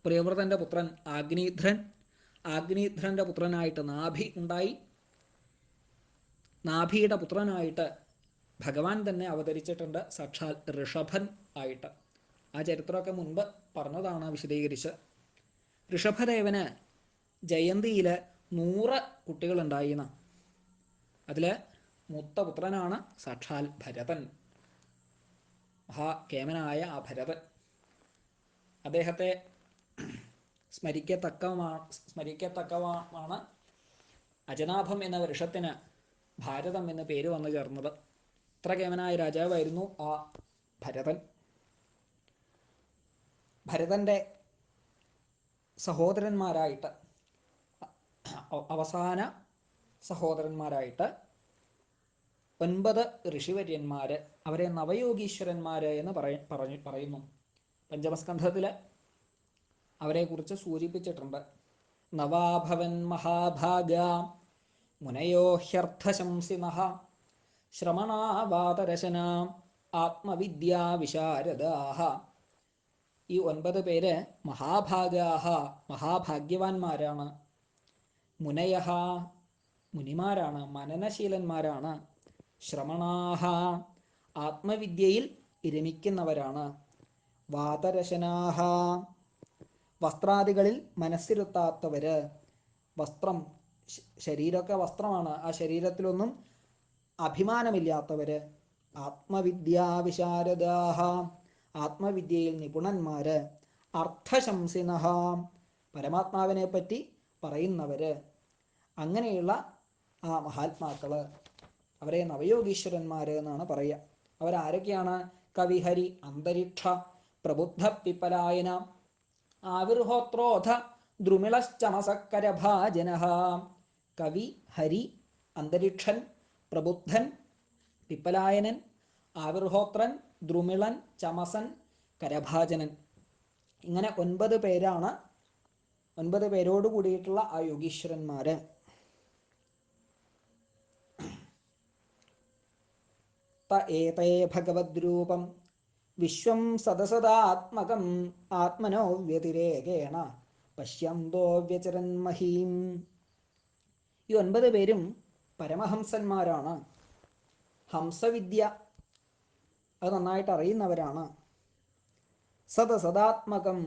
S1: പ്രിയവ്രതൻ്റെ പുത്രൻ ആഗ്നീധ്രൻ, ആഗ്നീധ്രൻ്റെ പുത്രനായിട്ട് നാഭി ഉണ്ടായി. നാഭിയുടെ പുത്രനായിട്ട് ഭഗവാൻ തന്നെ അവതരിച്ചിട്ടുണ്ട്, സാക്ഷാൽ ഋഷഭൻ ആയിട്ട്. ആ ചരിത്രമൊക്കെ മുൻപ് പറഞ്ഞതാണ് വിശദീകരിച്ച്. ഋഷഭദേവന് ജയന്തിയിൽ 100 കുട്ടികളുണ്ടായിന്ന്. അതിൽ മൂത്ത പുത്രനാണ് സാക്ഷാൽ ഭരതൻ, മഹാകേമനായ ആ ഭരതൻ. അദ്ദേഹത്തെ സ്മരിക്കത്തക്കമാണ് അജനാഭം എന്ന വൃക്ഷത്തിന് ഭാരതം എന്ന് പേര് വന്നു ചേർന്നത്. ഇത്ര കേമനായ രാജാവായിരുന്നു ആ ഭരതൻ. ഭരതൻ്റെ സഹോദരന്മാരായിട്ട്, അവസാന സഹോദരന്മാരായിട്ട് 9 ഋഷിവര്യന്മാർ, അവരെ നവയോഗീശ്വരന്മാർ എന്ന് പറയുന്നു. പഞ്ചമസ്കന്ധത്തിൽ അവരെക്കുറിച്ച് സൂചിപ്പിച്ചിട്ടുണ്ട്. നവാഭവൻ മഹാഭാഗ മുനയോ ഹ്യർത്ഥശംസിനഃ ശ്രമണാവാതരശനാം ആത്മവിദ്യാവിശാരദാഃ. ഈ 9 പേര് മഹാഭാഗാഃ, മഹാഭാഗ്യവാന്മാരാണ്. മുനയഃ, മുനിമാരാണ്, മനനശീലന്മാരാണ്. ശ്രമണാഃ, ആത്മവിദ്യയിൽ രമിക്കുന്നവരാണ്. വാതരശനാഃ, വസ്ത്രാദികളിൽ മനസ്സിരുത്താത്തവര്. വസ്ത്രം, ശരീരമൊക്കെ വസ്ത്രമാണ്, ആ ശരീരത്തിലൊന്നും അഭിമാനമില്ലാത്തവര്. ആത്മവിദ്യാവിശാരദാഃ, ആത്മവിദ്യയിൽ നിപുണന്മാര്. അർത്ഥശംസിനഃ, പരമാത്മാവിനെ പറ്റി പറയുന്നവര്. അങ്ങനെയുള്ള ആ മഹാത്മാക്കള്, അവരെ നവയോഗീശ്വരന്മാര് എന്നാണ് പറയുക. അവരാരൊക്കെയാണ്? കവിഹരി അന്തരിക്ഷ പ്രബുദ്ധ പിപ്പലായന ആവിർഹോത്രോധ ദ്രുമിളശ്ചമസക്കരഭാജനഃ. കവി, ഹരി, അന്തരിക്ഷൻ, പ്രബുദ്ധൻ, പിപ്പലായനൻ, ആവിർഹോത്രൻ, ദ്രുമിളൻ, ചമസൻ, കരഭാജനൻ. ഇങ്ങനെ 9 പേരാണ്. 9 പേരോട് കൂടിയിട്ടുള്ള ആ യോഗീശ്വരന്മാര്. ഏതേ ഭഗവദ്രൂപം വിശ്വം സദസദാത്മകം ആത്മനോ വ്യതിരേകേണ പശ്യന്തോ വ്യചരൻ മഹീം. ഈ 9 പേരും പരമഹംസന്മാരാണ്. ഹംസവിദ്യ അത് നന്നായിട്ട് അറിയുന്നവരാണ്. സദസദാത്മകം,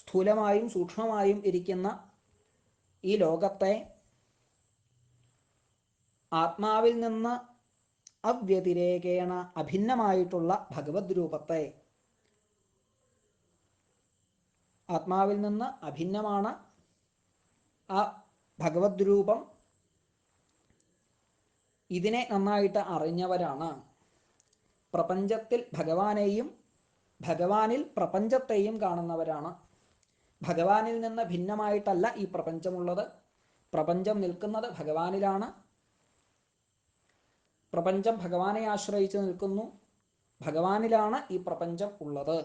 S1: സ്ഥൂലമായും സൂക്ഷ്മമായും ഇരിക്കുന്ന ഈ ലോകത്തെ ആത്മാവിൽ നിന്ന് അവ്യതിരേകേണ, അഭിന്നമായിട്ടുള്ള ഭഗവത് രൂപത്തെ, ആത്മാവിൽ നിന്ന് അഭിന്നമാണ് ആ ഭഗവത് രൂപം, ഇതിനെ നന്നായിട്ട് അറിഞ്ഞവരാണ്. പ്രപഞ്ചത്തിൽ ഭഗവാനെയും ഭഗവാനിൽ പ്രപഞ്ചത്തെയും കാണുന്നവരാണ്. ഭഗവാനിൽ നിന്ന് ഭിന്നമായിട്ടല്ല ഈ പ്രപഞ്ചമുള്ളത്. പ്രപഞ്ചം നിൽക്കുന്നത് ഭഗവാനിലാണ്. പ്രപഞ്ചം ഭഗവാനെ ആശ്രയിച്ച് നിൽക്കുന്നു. ഭഗവാനിലാണ് ഈ പ്രപഞ്ചം ഉള്ളത്.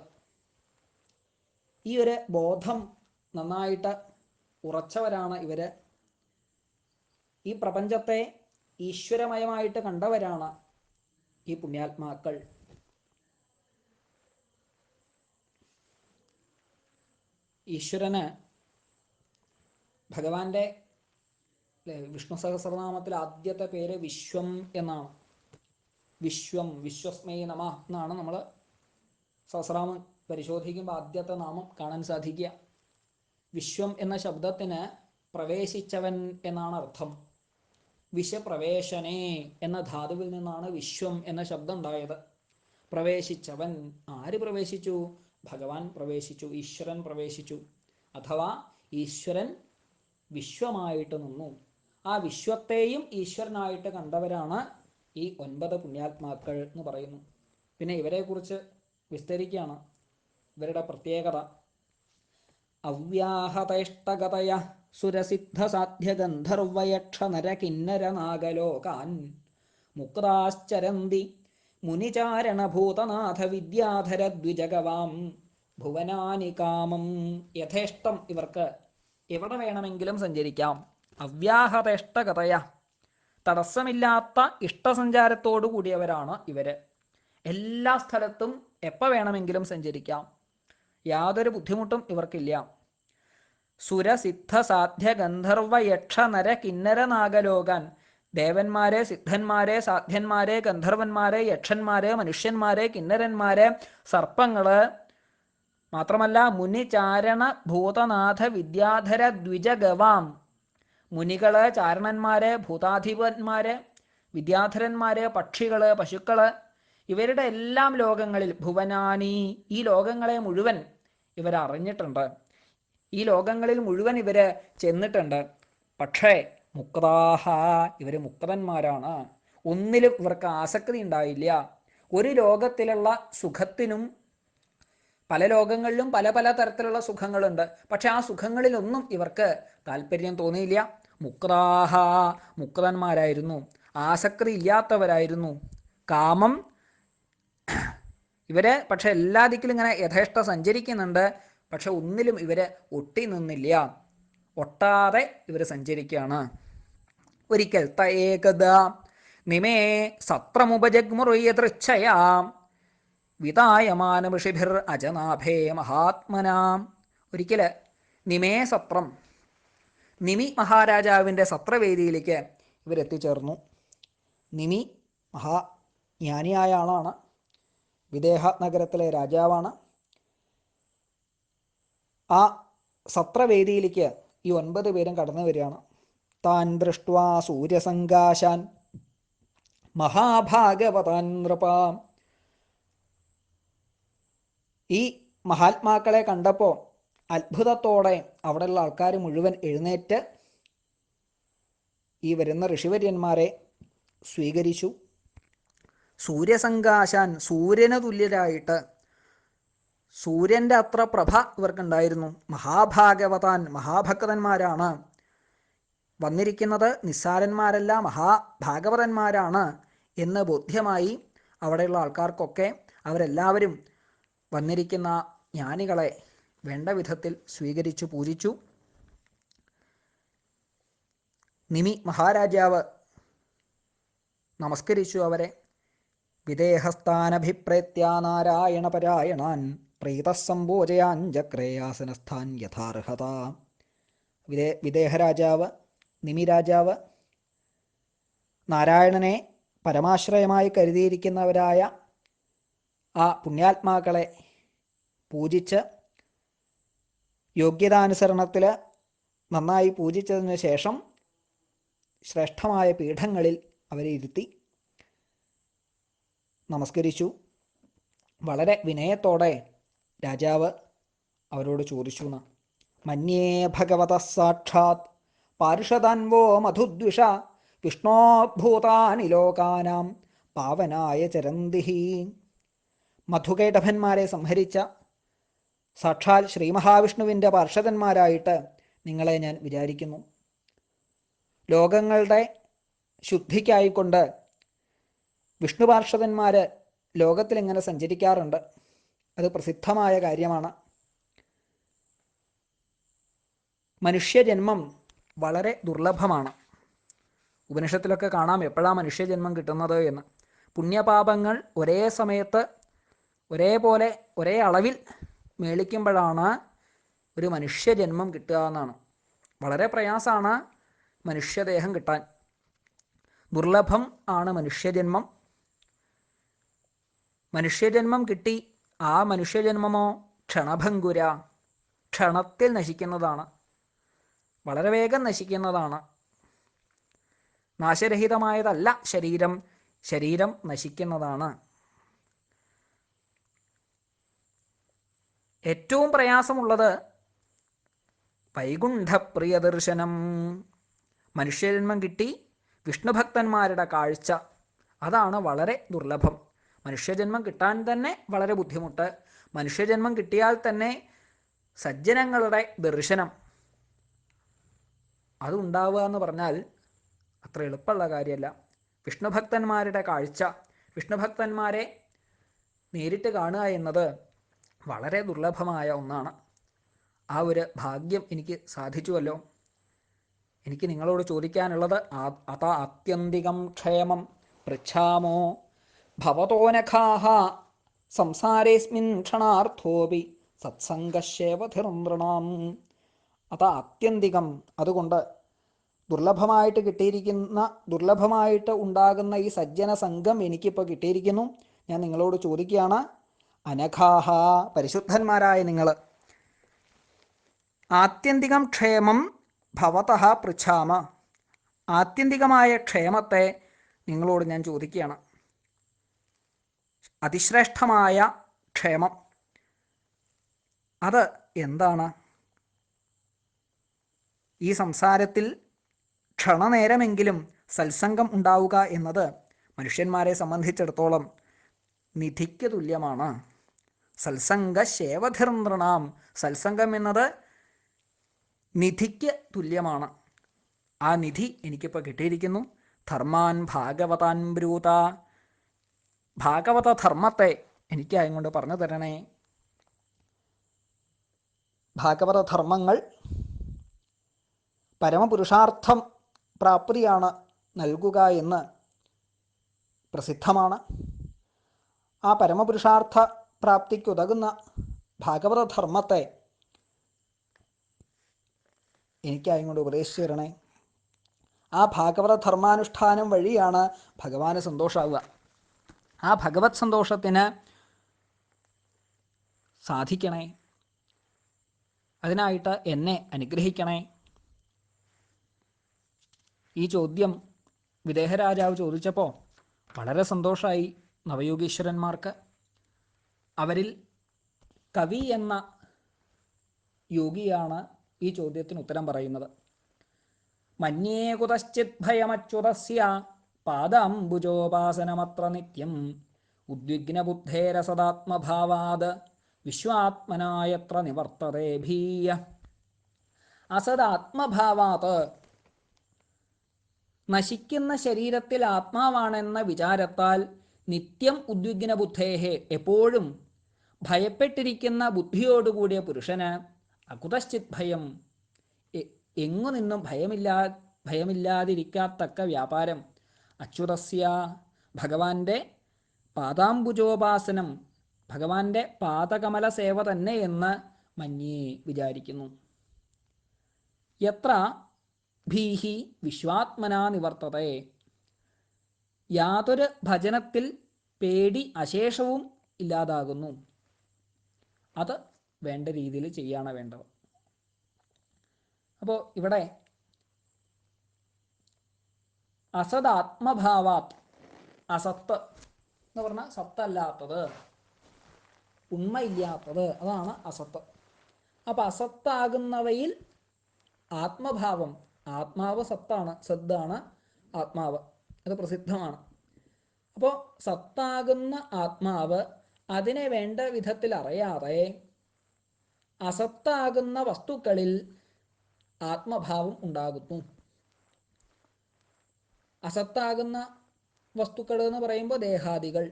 S1: ഈ ഒരു ബോധം നന്നായിട്ട് ഉറച്ചവരാണ് ഇവര്. ഈ പ്രപഞ്ചത്തെ ഈശ്വരമയമായിട്ട് കണ്ടവരാണ് ഈ പുണ്യാത്മാക്കൾ. ഈശ്വരന് ഭഗവാന്റെ വിഷ്ണു സഹസ്രനാമത്തിൽ ആദ്യത്തെ പേര് വിശ്വം എന്നാണ്. വിശ്വം, വിശ്വസ്മൈ നമ എന്നാണ് നമ്മൾ സഹസ്രനാമം പരിശോധിക്കുമ്പോൾ ആദ്യത്തെ നാമം കാണാൻ സാധിക്കുക. വിശ്വം എന്ന ശബ്ദത്തിന് പ്രവേശിച്ചവൻ എന്നാണ് അർത്ഥം. വിഷപ്രവേശനേ എന്ന ധാതുവിൽ നിന്നാണ് വിശ്വം എന്ന ശബ്ദം ഉണ്ടായത്. പ്രവേശിച്ചവൻ, ആര് പ്രവേശിച്ചു? ഭഗവാൻ പ്രവേശിച്ചു, ഈശ്വരൻ പ്രവേശിച്ചു. അഥവാ ഈശ്വരൻ വിശ്വമായിട്ട് നിന്നു. ആ വിശ്വത്തെയും ഈശ്വരനായിട്ട് കണ്ടവരാണ് ഈ 9 പുണ്യാത്മാക്കൾ എന്ന് പറയുന്നു. പിന്നെ ഇവരെക്കുറിച്ച് വിസ്തരിക്കുകയാണ്. ഇവരുടെ പ്രത്യേകത: അവ്യാഹതൈഷ്ടഗതയ സുരസിദ്ധസാധ്യഗന്ധർവയക്ഷ നരകിന്നര നാഗലോകാൻ മുക്താശ്ചരന്തി മുനിചാരണഭൂതനാഥ വിദ്യാധര ദ്വിജഗവാം ഭുവനാനി കാമം. യഥേഷ്ടം ഇവർക്ക് എവിടെ വേണമെങ്കിലും സഞ്ചരിക്കാം. അവ്യാഹതേഷ്ടഗതയ, തടസ്സമില്ലാത്ത ഇഷ്ടസഞ്ചാരത്തോടു കൂടിയവരാണ് ഇവര്. എല്ലാ സ്ഥലത്തും എപ്പോൾ വേണമെങ്കിലും സഞ്ചരിക്കാം. യാതൊരു ബുദ്ധിമുട്ടും ഇവർക്കില്ല. സുരസിദ്ധ സാധ്യ ഗന്ധർവ യക്ഷ നര കിന്നര നാഗലോകാൻ, ദേവന്മാരെ, സിദ്ധന്മാരെ, സാധ്യന്മാരെ, ഗന്ധർവന്മാരെ, യക്ഷന്മാരെ, മനുഷ്യന്മാരെ, കിന്നരന്മാരെ, സർപ്പങ്ങള്, മാത്രമല്ല മുനി ചാരണ ഭൂതനാഥ വിദ്യാധര ദ്വിജഗവാം, മുനികള്, ചാരണന്മാര്, ഭൂതാധിപന്മാര്, വിദ്യാധരന്മാര്, പക്ഷികള്, പശുക്കള്, ഇവരുടെ എല്ലാം ലോകങ്ങളിൽ ഭുവനാനി, ഈ ലോകങ്ങളെ മുഴുവൻ ഇവരറിഞ്ഞിട്ടുണ്ട്. ഈ ലോകങ്ങളിൽ മുഴുവൻ ഇവര് ചെന്നിട്ടുണ്ട്. പക്ഷേ മുക്താഹ, ഇവര് മുക്തന്മാരാണ്. ഒന്നിലും ഇവർക്ക് ആസക്തി ഉണ്ടായില്ല. ഒരു ലോകത്തിലുള്ള സുഖത്തിനും, പല ലോകങ്ങളിലും പല പല തരത്തിലുള്ള സുഖങ്ങളുണ്ട്, പക്ഷെ ആ സുഖങ്ങളിലൊന്നും ഇവർക്ക് താല്പര്യം തോന്നിയില്ല. മുക്താഹ, മുക്തന്മാരായിരുന്നു, ആസക്തി ഇല്ലാത്തവരായിരുന്നു. കാമം ഇവര് പക്ഷെ എല്ലാ ദിക്കിലും ഇങ്ങനെ യഥേഷ്ട സഞ്ചരിക്കുന്നുണ്ട്, പക്ഷെ ഒന്നിലും ഇവര് ഒട്ടി നിന്നില്ല. ഒട്ടാതെ ഇവർ സഞ്ചരിക്കുകയാണ്. ഒരിക്കൽ തയേകത നിമേ സത്രമുപജഗ്മുറുയതൃച്ഛയാം വിതായമാന ഋഷിഭിർ അജനാഭേ മഹാത്മനാം. ഒരിക്കൽ നിമേ സത്രം, നിമി മഹാരാജാവിൻ്റെ സത്രവേദിയിലേക്ക് ഇവരെത്തിച്ചേർന്നു. നിമി മഹാജ്ഞാനിയായ ആളാണ്, വിദേഹ നഗരത്തിലെ രാജാവാണ്. ആ സത്രവേദിയിലേക്ക് ഈ 9 പേരും കടന്നു വരികയാണ്. താൻ ദൃഷ്ട്വാ സൂര്യസങ്കാശാൻ മഹാഭാഗവതാൻ നൃപാം. ഈ മഹാത്മാക്കളെ കണ്ടപ്പോൾ അത്ഭുതത്തോടെ അവിടെയുള്ള ആൾക്കാർ മുഴുവൻ എഴുന്നേറ്റ് ഈ വരുന്ന ഋഷിവര്യന്മാരെ സ്വീകരിച്ചു. സൂര്യസങ്കാശാൻ, സൂര്യന് തുല്യരായിട്ട്, സൂര്യൻ്റെ അത്ര പ്രഭ ഇവർക്കുണ്ടായിരുന്നു. മഹാഭാഗവതാൻ, മഹാഭക്തന്മാരാണ്. വന്നിരിക്കുന്നത് നിസ്സാരന്മാരല്ല, മഹാഭാഗവതന്മാരാണ് എന്ന് ബോധ്യമായി അവിടെയുള്ള ആൾക്കാർക്കൊക്കെ. അവരെല്ലാവരും വന്നിരിക്കുന്ന ജ്ഞാനികളെ വേണ്ട വിധത്തിൽ സ്വീകരിച്ചു, പൂജിച്ചു. നിമി മഹാരാജാവ് നമസ്കരിച്ചു അവരെ. വിദേഹസ്ഥാനഭിപ്രേത്യ നാരായണപരായണാൻ പ്രീതസംഭോജയാഞ്ചക്രേയാസനസ്ഥാൻ യഥാർഹത. വിദേഹരാജാവ്, നിമി രാജാവ് നാരായണനെ പരമാശ്രയമായി കരുതിയിരിക്കുന്നവരായ ആ പുണ്യാത്മാക്കളെ പൂജിച്ച് യോഗ്യതാനുസരണത്തിൽ നന്നായി പൂജിച്ചതിന് ശേഷം ശ്രേഷ്ഠമായ പീഠങ്ങളിൽ അവരെ ഇരുത്തി നമസ്കരിച്ചു. വളരെ വിനയത്തോടെ രാജാവ് അവരോട് ചോദിച്ചു എന്ന്: മന്യേ ഭഗവത സാക്ഷാത് പാർഷദാൻവോ മധുദ്വിഷ വിഷ്ണോഭൂതാനി ലോകാനാം പാവനായ ചരന്തിഹി. മധുകൈടഭന്മാരെ സംഹരിച്ച സാക്ഷാൽ ശ്രീ മഹാവിഷ്ണുവിൻ്റെ പാർഷദന്മാരായിട്ട് നിങ്ങളെ ഞാൻ വിചാരിക്കുന്നു. ലോകങ്ങളുടെ ശുദ്ധിക്കായിക്കൊണ്ട് വിഷ്ണു പാർഷദന്മാർ ലോകത്തിലിങ്ങനെ സഞ്ചരിക്കാറുണ്ട്. അത് പ്രസിദ്ധമായ കാര്യമാണ്. മനുഷ്യജന്മം വളരെ ദുർലഭമാണ്. ഉപനിഷത്തിലൊക്കെ കാണാം എപ്പോഴാണ് മനുഷ്യജന്മം കിട്ടുന്നത് എന്ന്. പുണ്യപാപങ്ങൾ ഒരേ സമയത്ത് ഒരേപോലെ ഒരേ അളവിൽ മേളിക്കുമ്പോഴാണ് ഒരു മനുഷ്യജന്മം കിട്ടുക എന്നാണ്. വളരെ പ്രയാസമാണ് മനുഷ്യദേഹം കിട്ടാൻ. ദുർലഭം ആണ് മനുഷ്യജന്മം. മനുഷ്യജന്മം കിട്ടി, ആ മനുഷ്യജന്മമോ ക്ഷണഭങ്കുര, ക്ഷണത്തിൽ നശിക്കുന്നതാണ്, വളരെ വേഗം നശിക്കുന്നതാണ്. നാശരഹിതമായതല്ല ശരീരം, ശരീരം നശിക്കുന്നതാണ്. ഏറ്റവും പ്രയാസമുള്ളത് വൈകുണ്ഠപ്രിയദർശനം. മനുഷ്യജന്മം കിട്ടി വിഷ്ണുഭക്തന്മാരുടെ കാഴ്ച, അതാണ് വളരെ ദുർലഭം. മനുഷ്യജന്മം കിട്ടാൻ തന്നെ വളരെ ബുദ്ധിമുട്ട്. മനുഷ്യജന്മം കിട്ടിയാൽ തന്നെ സജ്ജനങ്ങളുടെ ദർശനം അതുണ്ടാവുക എന്ന് പറഞ്ഞാൽ അത്ര എളുപ്പമുള്ള കാര്യമല്ല. വിഷ്ണുഭക്തന്മാരുടെ കാഴ്ച, വിഷ്ണുഭക്തന്മാരെ നേരിട്ട് കാണുക എന്നത് വളരെ ദുർലഭമായ ഒന്നാണ്. ആ ഒരു ഭാഗ്യം എനിക്ക് സാധിച്ചുവല്ലോ. എനിക്ക് നിങ്ങളോട് ചോദിക്കാനുള്ളത്, അത ആത്യന്തികം ക്ഷേമം പൃച്ഛാമോ ഭവതോനഖാഹ സംസാരേസ്മിൻ ക്ഷണാർത്ഥോപി സത്സംഗശേവധിർനൃണാം. അത് ആത്യന്തികം. അതുകൊണ്ട് ദുർലഭമായിട്ട് ഉണ്ടാകുന്ന ഈ സജ്ജന സംഘം എനിക്കിപ്പോൾ കിട്ടിയിരിക്കുന്നു. ഞാൻ നിങ്ങളോട് ചോദിക്കുകയാണ്, അനഘാഹ, പരിശുദ്ധന്മാരായ നിങ്ങൾ, ആത്യന്തികം ക്ഷേമം ഭവതഃ പൃച്ഛാമ, ആത്യന്തികമായ ക്ഷേമത്തെ നിങ്ങളോട് ഞാൻ ചോദിക്കുകയാണ്. അതിശ്രേഷ്ഠമായ ക്ഷേമം അത് എന്താണ്? ഈ സംസാരത്തിൽ ക്ഷണനേരമെങ്കിലും സത്സംഗം ഉണ്ടാവുക എന്നത് മനുഷ്യന്മാരെ സംബന്ധിച്ചിടത്തോളം നിധിക്ക് തുല്യമാണ്. സത്സംഗ ശേവധിർനൃണാം, സത്സംഗം എന്നത് നിധിക്ക് തുല്യമാണ്. ആ നിധി എനിക്കിപ്പോൾ കിട്ടിയിരിക്കുന്നു. ധർമാൻ ഭാഗവതാൻ ബ്രൂത, ഭാഗവത ധർമ്മത്തെ എനിക്കായതുകൊണ്ട് പറഞ്ഞു തരണേ. ഭാഗവത ധർമ്മങ്ങൾ പരമപുരുഷാർത്ഥം പ്രാപ്തിയാണ് നൽകുക എന്ന് പ്രസിദ്ധമാണ്. ആ പരമപുരുഷാർത്ഥ പ്രാപ്തിക്കുതകുന്ന ഭാഗവതധർമ്മത്തെ എനിക്കായതുകൊണ്ട് ഉപദേശിച്ചു തരണേ. ആ ഭാഗവതധർമാനുഷ്ഠാനം വഴിയാണ് ഭഗവാന് സന്തോഷമാവുക. ആ ഭഗവത് സന്തോഷത്തിന് സാധിക്കണേ. അതിനായിട്ട് എന്നെ അനുഗ്രഹിക്കണേ. ഈ ചോദ്യം വിദേഹരാജാവ് ചോദിച്ചപ്പോൾ വളരെ സന്തോഷമായി നവയോഗീശ്വരന്മാർക്ക്. അവരിൽ കവി എന്ന യോഗിയാണ് ഈ ചോദ്യത്തിന് ഉത്തരം പറയുന്നത്. മന്യേ കുതശ്ചിത് ഭയമച്യുതസ്യ പാദാംബുജോപാസനമത്ര നിത്യം ഉദ്വിഗ്നബുദ്ധേരസദാത്മഭാവാത് വിശ്വാത്മനായത്ര നിവർത്തതേ ഭീയ. അസദാത്മഭാവാത്, നശിക്കുന്ന ശരീരത്തിൽ ആത്മാവാണെന്ന വിചാരത്താൽ നിത്യം ഉദ്വിഗ്നബുദ്ധേഹേ, എപ്പോഴും ഭയപ്പെട്ടിരിക്കുന്ന ബുദ്ധിയോടുകൂടിയ പുരുഷന് അകുതശ്ചിത് ഭയം, എങ്ങു നിന്നും ഭയമില്ലാതിരിക്കാത്തക്ക വ്യാപാരം. അച്യുതസ്യ, ഭഗവാന്റെ പാദാംബുജോപാസനം, ഭഗവാന്റെ പാദകമല സേവ തന്നെ എന്ന് മന്യേ വിചാരിക്കുന്നു. യത്ര ഭീഹി വിശ്വാത്മനാ നിവർത്തതേ, യാതൊരു ഭജനത്തിൽ പേടി അശേഷവും ഇല്ലാതാകുന്നു. അത് വേണ്ട രീതിയിൽ ചെയ്യാണ് വേണ്ടത്. അപ്പോൾ ഇവിടെ അസദാത്മഭാവാത്, അസത്ത് എന്ന് പറഞ്ഞാൽ സത്തല്ലാത്തത്, ഉണ്മയില്ലാത്തത്, അതാണ് അസത്ത്. അപ്പം അസത്താകുന്നവയിൽ ആത്മഭാവം, ആത്മാവ് സത്താണ്, സദ്ദാണ് ആത്മാവ്, അത് പ്രസിദ്ധമാണ്. അപ്പോൾ സത്താകുന്ന ആത്മാവ് അതിനെ വേണ്ട വിധത്തിൽ അറിയാതെ അസത്താകുന്ന വസ്തുക്കളിൽ ആത്മഭാവം ഉണ്ടാകുന്നു. അസത്താകുന്ന വസ്തുക്കൾ എന്ന് പറയുമ്പോൾ ദേഹാദികൾ.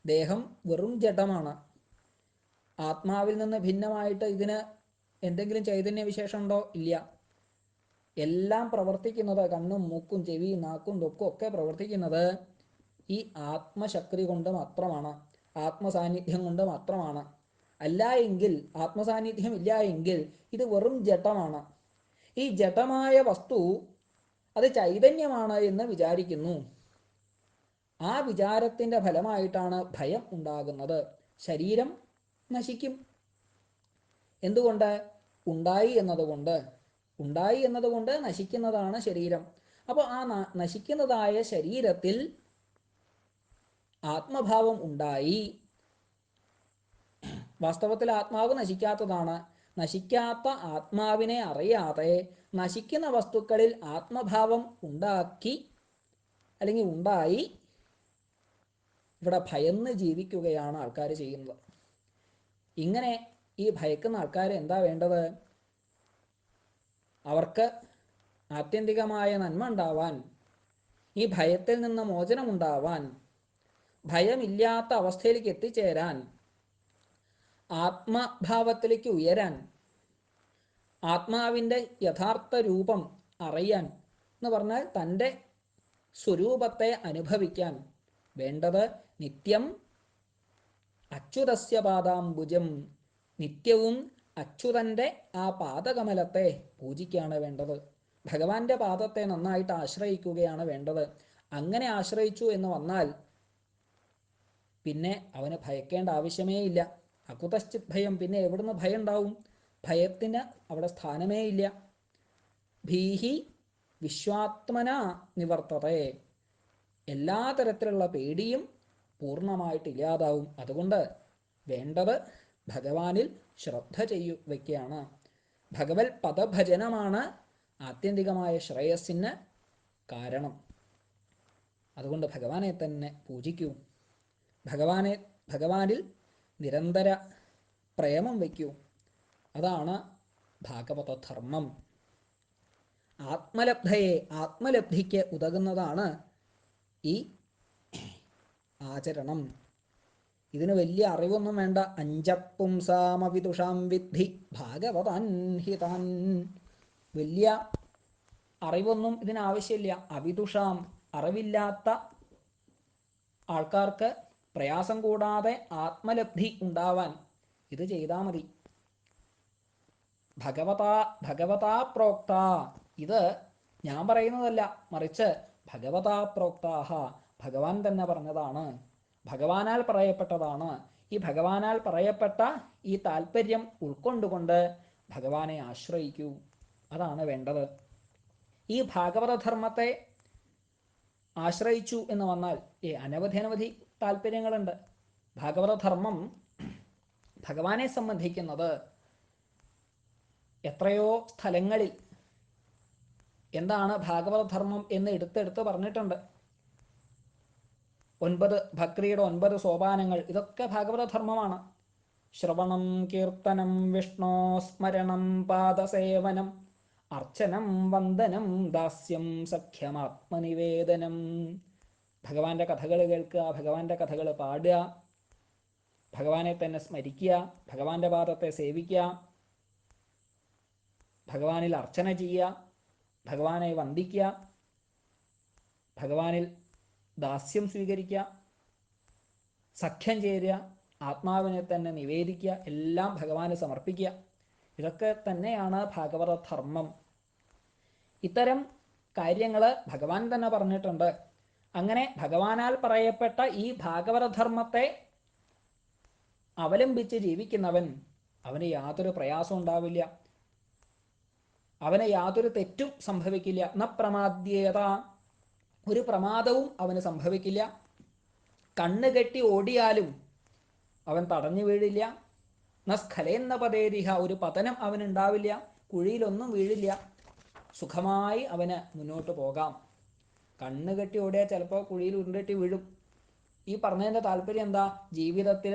S1: ദേഹം വെറും ജഡമാണ്. ആത്മാവിൽ നിന്ന് ഭിന്നമായിട്ട് ഇതിന് എന്തെങ്കിലും ചൈതന്യ വിശേഷം ഉണ്ടോ? ഇല്ല. എല്ലാം പ്രവർത്തിക്കുന്നത്, കണ്ണും മൂക്കും ചെവിയും നാക്കും തൊക്കും ഒക്കെ പ്രവർത്തിക്കുന്നത് ഈ ആത്മശക്തി കൊണ്ട് മാത്രമാണ്, ആത്മസാന്നിധ്യം കൊണ്ട് മാത്രമാണ്. അല്ല എങ്കിൽ, ആത്മസാന്നിധ്യം ഇല്ല എങ്കിൽ ഇത് വെറും ജഡമാണ്. ഈ ജഡമായ വസ്തു അത് ചൈതന്യമാണ് എന്ന് വിചാരിക്കുന്നു. ആ വിചാരത്തിൻ്റെ ഫലമായിട്ടാണ് ഭയം ഉണ്ടാകുന്നത്. ശരീരം നശിക്കും. എന്തുകൊണ്ട്? ഉണ്ടായി എന്നതുകൊണ്ട് നശിക്കുന്നതാണ് ശരീരം. അപ്പോൾ ആ നശിക്കുന്നതായ ശരീരത്തിൽ ആത്മഭാവം ഉണ്ടായി. വാസ്തവത്തിൽ ആത്മാവ് നശിക്കാത്തതാണ്. നശിക്കാത്ത ആത്മാവിനെ അറിയാതെ നശിക്കുന്ന വസ്തുക്കളിൽ ആത്മഭാവം ഉണ്ടാക്കി അല്ലെങ്കിൽ ഉണ്ടായി ഇവിടെ ഭയന്ന് ജീവിക്കുകയാണ് ആൾക്കാർ ചെയ്യുന്നത്. ഇങ്ങനെ ഈ ഭയക്കുന്ന ആൾക്കാർ എന്താ വേണ്ടത്? അവർക്ക് ആത്യന്തികമായ നന്മ ഉണ്ടാവാൻ, ഈ ഭയത്തിൽ നിന്ന് മോചനമുണ്ടാവാൻ, ഭയമില്ലാത്ത അവസ്ഥയിലേക്ക് എത്തിച്ചേരാൻ, ആത്മഭാവത്തിലേക്ക് ഉയരാൻ, ആത്മാവിൻ്റെ യഥാർത്ഥ രൂപം അറിയാൻ എന്ന് പറഞ്ഞാൽ തൻ്റെ സ്വരൂപത്തെ അനുഭവിക്കാൻ, വേണ്ടത് നിത്യം അച്യുതസ്യ പാദാംബുജം, നിത്യവും അച്യുതൻ്റെ ആ പാദകമലത്തെ പൂജിക്കുകയാണ് വേണ്ടത്. ഭഗവാന്റെ പാദത്തെ നന്നായിട്ട് ആശ്രയിക്കുകയാണ് വേണ്ടത്. അങ്ങനെ ആശ്രയിച്ചു എന്ന് വന്നാൽ പിന്നെ അവന് ഭയക്കേണ്ട ആവശ്യമേ ഇല്ല. അകുതശ്ചിത് ഭയം, പിന്നെ എവിടുന്ന് ഭയം ഉണ്ടാവും? ഭയത്തിന് അവിടെ സ്ഥാനമേ ഇല്ല. ഭീഹി വിശ്വാത്മന നിവർത്തതേ, എല്ലാ തരത്തിലുള്ള പേടിയും പൂർണ്ണമായിട്ട് ഇല്ലാതാവും. അതുകൊണ്ട് വേണ്ടത് ഭഗവാനിൽ ശ്രദ്ധ വയ്ക്കുകയാണ്. ഭഗവത് പദഭജനമാണ് ആത്യന്തികമായ ശ്രേയസ്സിന് കാരണം. അതുകൊണ്ട് ഭഗവാനെ തന്നെ പൂജിക്കൂ. ഭഗവാനിൽ നിരന്തര പ്രേമം വയ്ക്കൂ. അതാണ് ഭാഗവതധർമ്മം. ആത്മലബ്ധിക്ക് ഉതകുന്നതാണ് ഈ ആചരണം. ഇതിന് വലിയ അറിവൊന്നും വേണ്ട. അഞ്ചപ്പുംസാമവിദുഷാം വിദ്ധി ഭാഗവതാൻ ഹിതാൻ. വലിയ അറിവൊന്നും ഇതിനാവശ്യമില്ല. അവിദുഷാം, അറിവില്ലാത്ത ആൾക്കാർക്ക് പ്രയാസം കൂടാതെ ആത്മലബ്ധി ഉണ്ടാവാൻ ഇത് ചെയ്താൽ മതി. ഭഗവതാ പ്രോക്ത, ഇത് ഞാൻ പറയുന്നതല്ല, മറിച്ച് ഭഗവതാ പ്രോക്താഹ, ഭഗവാൻ തന്നെ പറഞ്ഞതാണ്, ഭഗവാനാൽ പറയപ്പെട്ടതാണ്. ഈ ഭഗവാനാൽ പറയപ്പെട്ട ഈ താല്പര്യം ഉൾക്കൊണ്ടുകൊണ്ട് ഭഗവാനെ ആശ്രയിക്കൂ. അതാണ് വേണ്ടത്. ഈ ഭാഗവതധർമ്മത്തെ ആശ്രയിച്ചു എന്ന് വന്നാൽ അനവധി താല്പര്യങ്ങളുണ്ട്. ഭാഗവതധർമ്മം ഭഗവാനെ സംബന്ധിക്കുന്നത് എത്രയോ സ്ഥലങ്ങളിൽ എന്താണ് ഭാഗവതധർമ്മം എന്ന് എടുത്തെടുത്ത് പറഞ്ഞിട്ടുണ്ട്. 9 ഭക്തിയുടെ 9 സോപാനങ്ങൾ, ഇതൊക്കെ ഭാഗവതധർമ്മമാണ്. ശ്രവണം, കീർത്തനം, വിഷ്ണോ സ്മരണം, പാദസേവനം, അർച്ചനം, വന്ദനം, ദാസ്യം, സഖ്യമാത്മനിവേദനം. ഭഗവാന്റെ കഥകൾ കേൾക്കുക, ഭഗവാന്റെ കഥകൾ പാടുക, ഭഗവാനെ തന്നെ സ്മരിക്കുക, ഭഗവാന്റെ പാദത്തെ സേവിക്കുക, ഭഗവാനിൽ അർച്ചന ചെയ്യുക, ഭഗവാനെ വന്ദിക്കുക, ഭഗവാനിൽ ദാസ്യം സ്വീകരിക്കുക, സഖ്യം ചേരുക, ആത്മാവിനെ തന്നെ നിവേദിക്കുക, എല്ലാം ഭഗവാന് സമർപ്പിക്കുക. ഇതൊക്കെ തന്നെയാണ് ഭാഗവതധർമ്മം. ഇത്തരം കാര്യങ്ങൾ ഭഗവാൻ തന്നെ പറഞ്ഞിട്ടുണ്ട്. അങ്ങനെ ഭഗവാനാൽ പറയപ്പെട്ട ഈ ഭാഗവതധർമ്മത്തെ അവലംബിച്ച് ജീവിക്കുന്നവൻ, അവന് യാതൊരു പ്രയാസവും ഉണ്ടാവില്ല, അവന് യാതൊരു തെറ്റും സംഭവിക്കില്ല. ന പ്രമാദ്യേത, ഒരു പ്രമാദവും അവന് സംഭവിക്കില്ല. കണ്ണുകെട്ടി ഓടിയാലും അവൻ തടഞ്ഞു വീഴില്ല. ന സ്ഖലേന്ന പതേരിഹ, ഒരു പതനം അവനുണ്ടാവില്ല, കുഴിയിലൊന്നും വീഴില്ല. സുഖമായി അവന് മുന്നോട്ട് പോകാം. കണ്ണുകെട്ടി ഓടിയാൽ ചിലപ്പോൾ കുഴിയിൽ ഉരുണ്ടിട്ട് വീഴും. ഈ പറഞ്ഞതിൻ്റെ താല്പര്യം എന്താ? ജീവിതത്തിൽ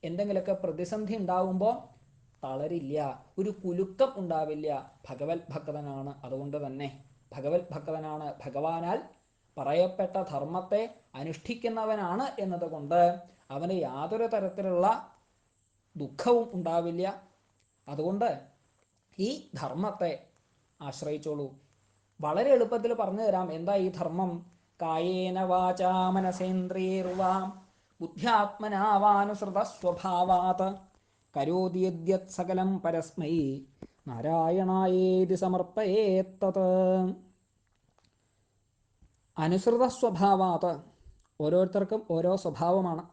S1: എന്തെങ്കിലുമൊക്കെ പ്രതിസന്ധി ഉണ്ടാവുമ്പോൾ തളരില്ല, ഒരു കുലുക്കം ഉണ്ടാവില്ല. ഭഗവത് ഭക്തനാണ്. അതുകൊണ്ട് തന്നെ ഭഗവത് ഭക്തനാണ്, ഭഗവാനാൽ പറയപ്പെട്ട ധർമ്മത്തെ അനുഷ്ഠിക്കുന്നവനാണ് എന്നതുകൊണ്ട് അവന് യാതൊരു തരത്തിലുള്ള ദുഃഖവും ഉണ്ടാവില്ല. അതുകൊണ്ട് ഈ ധർമ്മത്തെ ആശ്രയിച്ചോളൂ. വളരെ എളുപ്പത്തിൽ പറഞ്ഞു തരാം എന്താ ഈ ധർമ്മം. കായേന വാചാ മനസേന്ദ്രിയേർവാ ബുദ്ധ്യാത്മനാവാനുസൃത സ്വഭാവാത് കരോതി യദ്യത് സകലം പരസ്മൈ നാരായണായേതി സമർപ്പയേത്തത്. അനുസൃത സ്വഭാവാത്, ഓരോരുത്തർക്കും ഓരോ സ്വഭാവമാണ്.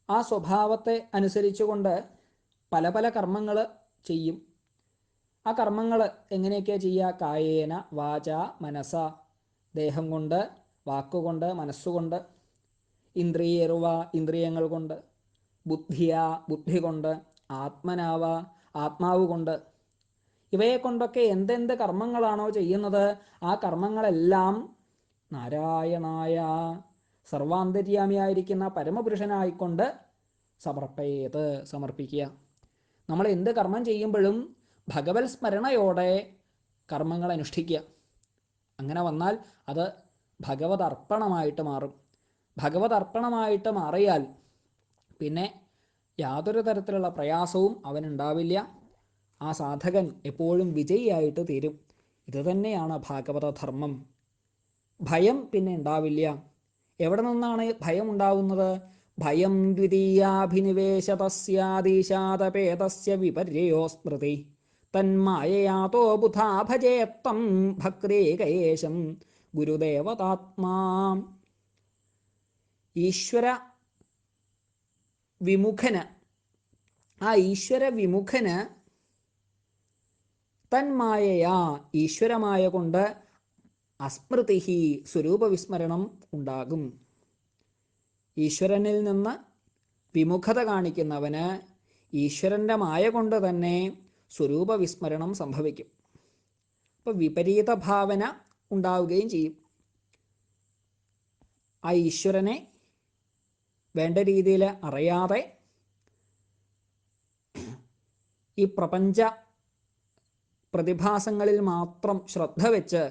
S1: ആ സ്വഭാവത്തെ അനുസരിച്ചുകൊണ്ട് പല പല കർമ്മങ്ങൾ ചെയ്യും. ആ കർമ്മങ്ങൾ എങ്ങനെയൊക്കെയാണ് ചെയ്യുക? കായേന വാച മനസ, ദേഹം കൊണ്ട്, വാക്കുകൊണ്ട്, മനസ്സുകൊണ്ട്, ഇന്ദ്രിയർവ, ഇന്ദ്രിയങ്ങൾ കൊണ്ട്, ബുദ്ധിയ, ബുദ്ധി കൊണ്ട്, ആത്മനാവ, ആത്മാവ് കൊണ്ട്. ഇവയെ കൊണ്ടൊക്കെ എന്തെന്ത് കർമ്മങ്ങളാണോ ചെയ്യുന്നത് ആ കർമ്മങ്ങളെല്ലാം നാരായണായ, സർവാന്തര്യാമിയായിരിക്കുന്ന പരമപുരുഷനായിക്കൊണ്ട് സമർപ്പയേത്, സമർപ്പിക്കുക. നമ്മൾ എന്ത് കർമ്മം ചെയ്യുമ്പോഴും ഭഗവത് സ്മരണയോടെ കർമ്മങ്ങൾ അനുഷ്ഠിക്കുക. അങ്ങനെ വന്നാൽ അത് ഭഗവത് അർപ്പണമായിട്ട് മാറും. ഭഗവത് അർപ്പണമായിട്ട് മാറിയാൽ പിന്നെ യാതൊരു തരത്തിലുള്ള പ്രയാസവും അവനുണ്ടാവില്ല. ആ സാധകൻ എപ്പോഴും വിജയിയായിട്ട് തീരും. ഇതുതന്നെയാണ് ഭാഗവതധർമ്മം. ഭയം പിന്നെ ഉണ്ടാവില്ല. എവിടെ നിന്നാണ് ഭയം ഉണ്ടാകുന്നത്? ഭയം ദ്വിതീയാഭിനിവേശതസ്യാദീശാതപേതസ്യ വിപര്യോ സ്മൃതി തന്മായയാതോ ബുധാ ഭജേത്തം ഭക്രേകയേശം ഗുരുദേവതാത്മാ. ഈശ്വര വിമുഖന്, ആ ഈശ്വര വിമുഖന് തന്മായയാ ഈശ്വരമായ കൊണ്ട് അസ്മൃതി സ്വരൂപവിസ്മരണം ഉണ്ടാകും. ഈശ്വരനിൽ നിന്ന് വിമുഖത കാണിക്കുന്നവന് ഈശ്വരൻ്റെ മായ കൊണ്ട് തന്നെ സ്വരൂപവിസ്മരണം സംഭവിക്കും. അപ്പോൾ വിപരീത ഭാവന ഉണ്ടാവുകയും ചെയ്യും. ആ ഈശ്വരനെ വേണ്ട രീതിയിൽ അറിയാതെ ഈ പ്രപഞ്ച പ്രതിഭാസങ്ങളിൽ മാത്രം ശ്രദ്ധ വെച്ച്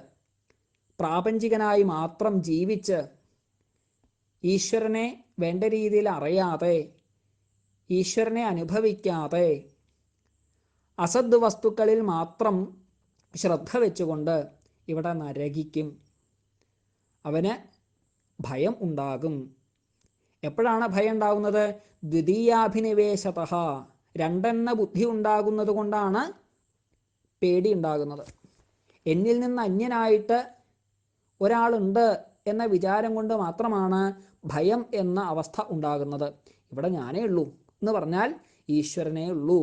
S1: പ്രാപഞ്ചികനായി മാത്രം ജീവിച്ച് ഈശ്വരനെ വേണ്ട രീതിയിൽ അറിയാതെ ഈശ്വരനെ അനുഭവിക്കാതെ അസദ് വസ്തുക്കളിൽ മാത്രം ശ്രദ്ധ വെച്ചുകൊണ്ട് ഇവിടെ നരകിക്കും. അവന് ഭയം ഉണ്ടാകും. എപ്പോഴാണ് ഭയം ഉണ്ടാകുന്നത്? ദ്വിതീയാഭിനിവേശത, രണ്ടെണ്ണ ബുദ്ധി ഉണ്ടാകുന്നത് കൊണ്ടാണ് പേടി ഉണ്ടാകുന്നത്. എന്നിൽ നിന്ന് അന്യനായിട്ട് ഒരാളുണ്ട് എന്ന വിചാരം കൊണ്ട് മാത്രമാണ് ഭയം എന്ന അവസ്ഥ ഉണ്ടാകുന്നത്. ഇവിടെ ഞാനേ ഉള്ളൂ എന്ന് പറഞ്ഞാൽ ഈശ്വരനേ ഉള്ളൂ.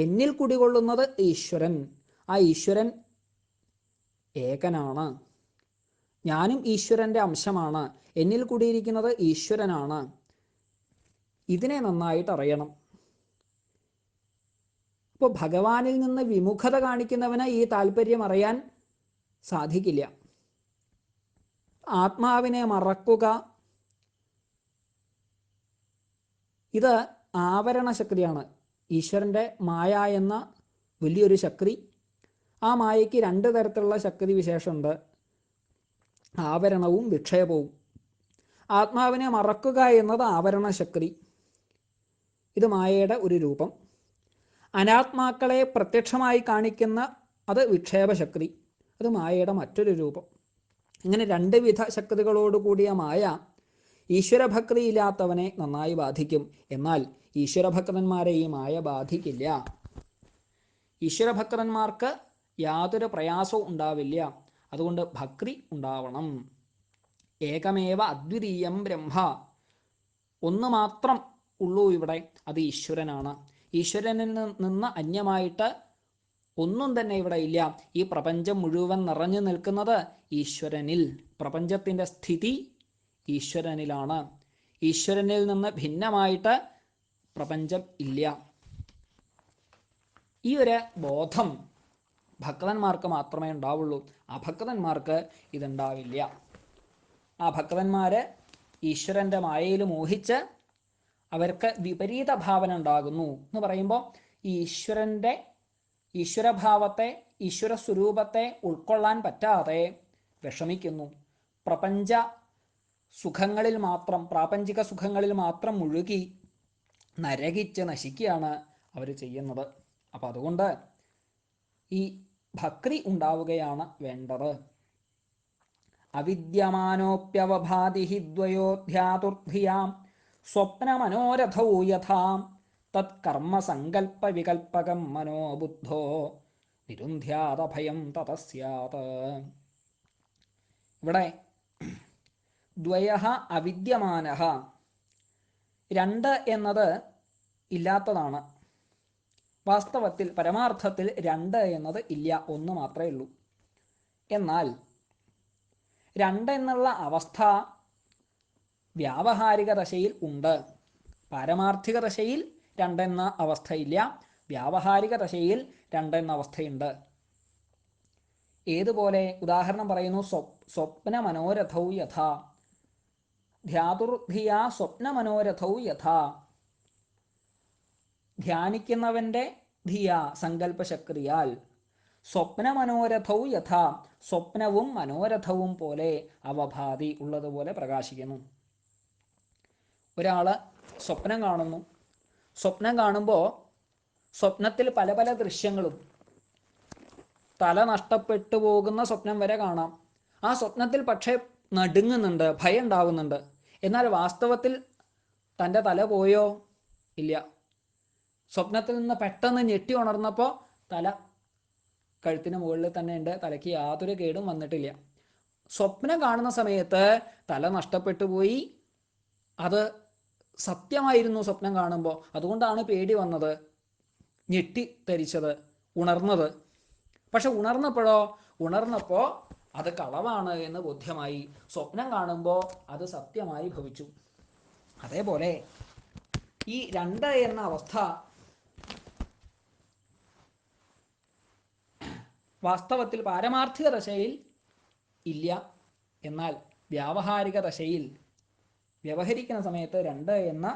S1: എന്നിൽ കുടികൊള്ളുന്നത് ഈശ്വരൻ. ആ ഈശ്വരൻ ഏകനാണ്. ഞാനും ഈശ്വരൻ്റെ അംശമാണ്. എന്നിൽ കൂടിയിരിക്കുന്നത് ഈശ്വരനാണ്. ഇതിനെ നന്നായിട്ട് അറിയണം. അപ്പോൾ ഭഗവാനിൽ നിന്ന് വിമുഖത കാണിക്കുന്നവന് ഈ താല്പര്യം അറിയാൻ സാധിക്കില്ല. ആത്മാവിനെ മറക്കുക, ഇത് ആവരണ ശക്തിയാണ്. ഈശ്വരൻ്റെ മായ എന്ന വലിയൊരു ശക്തി. ആ മായയ്ക്ക് രണ്ട് തരത്തിലുള്ള ശക്തി വിശേഷമുണ്ട്, ആവരണവും വിക്ഷേപവും. ആത്മാവിനെ മറക്കുക എന്നത് ആവരണ ശക്തി, ഇത് മായയുടെ ഒരു രൂപം. അനാത്മാക്കളെ പ്രത്യക്ഷമായി കാണിക്കുന്ന അത് വിക്ഷേപശക്തി, അത് മായയുടെ മറ്റൊരു രൂപം. ഇങ്ങനെ രണ്ട് വിധ ശക്തികളോടുകൂടിയ മായ ഈശ്വരഭക്തി ഇല്ലാത്തവനെ നന്നായി ബാധിക്കും. എന്നാൽ ഈശ്വരഭക്തന്മാരെ ഈ മായ ബാധിക്കില്ല. ഈശ്വരഭക്തന്മാർക്ക് യാതൊരു പ്രയാസവും ഉണ്ടാവില്ല. അതുകൊണ്ട് ഭക്തി ഉണ്ടാവണം. ഏകമേവ അദ്വിതീയം ബ്രഹ്മ, ഒന്ന് മാത്രം ഉള്ളൂ ഇവിടെ, അത് ഈശ്വരനാണ്. ഈശ്വരനിൽ നിന്ന് അന്യമായിട്ട് ഒന്നും തന്നെ ഇവിടെ ഇല്ല. ഈ പ്രപഞ്ചം മുഴുവൻ നിറഞ്ഞു നിൽക്കുന്നത് ഈശ്വരനിൽ. പ്രപഞ്ചത്തിൻ്റെ സ്ഥിതി ഈശ്വരനിലാണ്. ഈശ്വരനിൽ നിന്ന് ഭിന്നമായിട്ട് പ്രപഞ്ചം ഇല്ല. ഈ ഒരു ബോധം ഭക്തന്മാർക്ക് മാത്രമേ ഉണ്ടാവുള്ളൂ. അഭക്തന്മാർക്ക് ഇതുണ്ടാവില്ല. ആ ഭക്തന്മാർ ഈശ്വരൻ്റെ മായയിൽ മോഹിച്ച് അവർക്ക് വിപരീത ഭാവന ഉണ്ടാകുന്നു എന്ന് പറയുമ്പോൾ ഈ ഈശ്വരഭാവത്തെ, ഈശ്വര സ്വരൂപത്തെ ഉൾക്കൊള്ളാൻ പറ്റാതെ വിഷമിക്കുന്നു. പ്രപഞ്ച സുഖങ്ങളിൽ മാത്രം, പ്രാപഞ്ചിക സുഖങ്ങളിൽ മാത്രം മുഴുകി നരകിച്ച് നശിക്കുകയാണ് അവർ ചെയ്യുന്നത്. അപ്പം അതുകൊണ്ട് ഈ ഭക്തി ഉണ്ടാവുകയാണ് വേണ്ടത്. അവിദ്യമാനോപ്യവഭാതി ദ്വയോധ്യാതുർധിയാം സ്വപ്നമനോരഥൗ യഥാ തത്കർമ്മസങ്കൽപ്പ വികൽപ്പകം മനോബുദ്ധോ നിരുന്ധ്യാതഭയം തതസ്യാത്. ഇവിടെ ദ്വയഃ അവിദ്യമാനഃ, രണ്ട് എന്നത് ഇല്ലാത്തതാണ്. വാസ്തവത്തിൽ പരമാർത്ഥത്തിൽ രണ്ട് എന്നത് ഇല്ല, ഒന്ന് മാത്രമേ ഉള്ളൂ. എന്നാൽ രണ്ട് എന്നുള്ള അവസ്ഥ വ്യാവഹാരിക ദശയിൽ ഉണ്ട്. പാരമാർത്ഥിക ദശയിൽ രണ്ടെന്ന അവസ്ഥയില്ല, വ്യാവഹാരിക ദശയിൽ രണ്ടെന്ന അവസ്ഥയുണ്ട്. ഏതുപോലെ? ഉദാഹരണം പറയുന്നു, സ്വപ്നമനോരഥൗ യഥാ, ധ്യാതുർധിയാ സ്വപ്നമനോരഥൗ യഥാ. ധ്യാനിക്കുന്നവൻ്റെ ധിയ സങ്കല്പശക്തിയാൽ സ്വപ്നമനോരഥൗ യഥാ, സ്വപ്നവും മനോരഥവും പോലെ അവഭാതി ഉള്ളതുപോലെ പ്രകാശിക്കുന്നു. ഒരാൾ സ്വപ്നം കാണുന്നു. സ്വപ്നം കാണുമ്പോൾ സ്വപ്നത്തിൽ പല പല ദൃശ്യങ്ങളും, തല നഷ്ടപ്പെട്ടു പോകുന്ന സ്വപ്നം വരെ കാണാം. ആ സ്വപ്നത്തിൽ പക്ഷേ നടുങ്ങുന്നുണ്ട്, ഭയം ഉണ്ടാവുന്നുണ്ട്. എന്നാൽ വാസ്തവത്തിൽ തൻ്റെ തല പോയോ? ഇല്ല. സ്വപ്നത്തിൽ നിന്ന് പെട്ടെന്ന് ഞെട്ടി ഉണർന്നപ്പോൾ തല കഴുത്തിന് മുകളിൽ തന്നെ ഉണ്ട്, തലയ്ക്ക് യാതൊരു കേടും വന്നിട്ടില്ല. സ്വപ്നം കാണുന്ന സമയത്ത് തല നഷ്ടപ്പെട്ടു പോയി. അത് സത്യമായിരുന്നു സ്വപ്നം കാണുമ്പോൾ, അതുകൊണ്ടാണ് പേടി വന്നത്, ഞെട്ടിത്തരിച്ചത്, ഉണർന്നത്. പക്ഷെ ഉണർന്നപ്പോൾ അത് കളവാണ് എന്ന് ബോധ്യമായി. സ്വപ്നം കാണുമ്പോൾ അത് സത്യമായി ഭവിച്ചു. അതേപോലെ ഈ രണ്ട് എന്ന അവസ്ഥ വാസ്തവത്തിൽ പാരമാർത്ഥിക ദശയിൽ ഇല്ല. എന്നാൽ വ്യാവഹാരിക ദശയിൽ വ്യവഹരിക്കുന്ന സമയത്ത് രണ്ട് എന്ന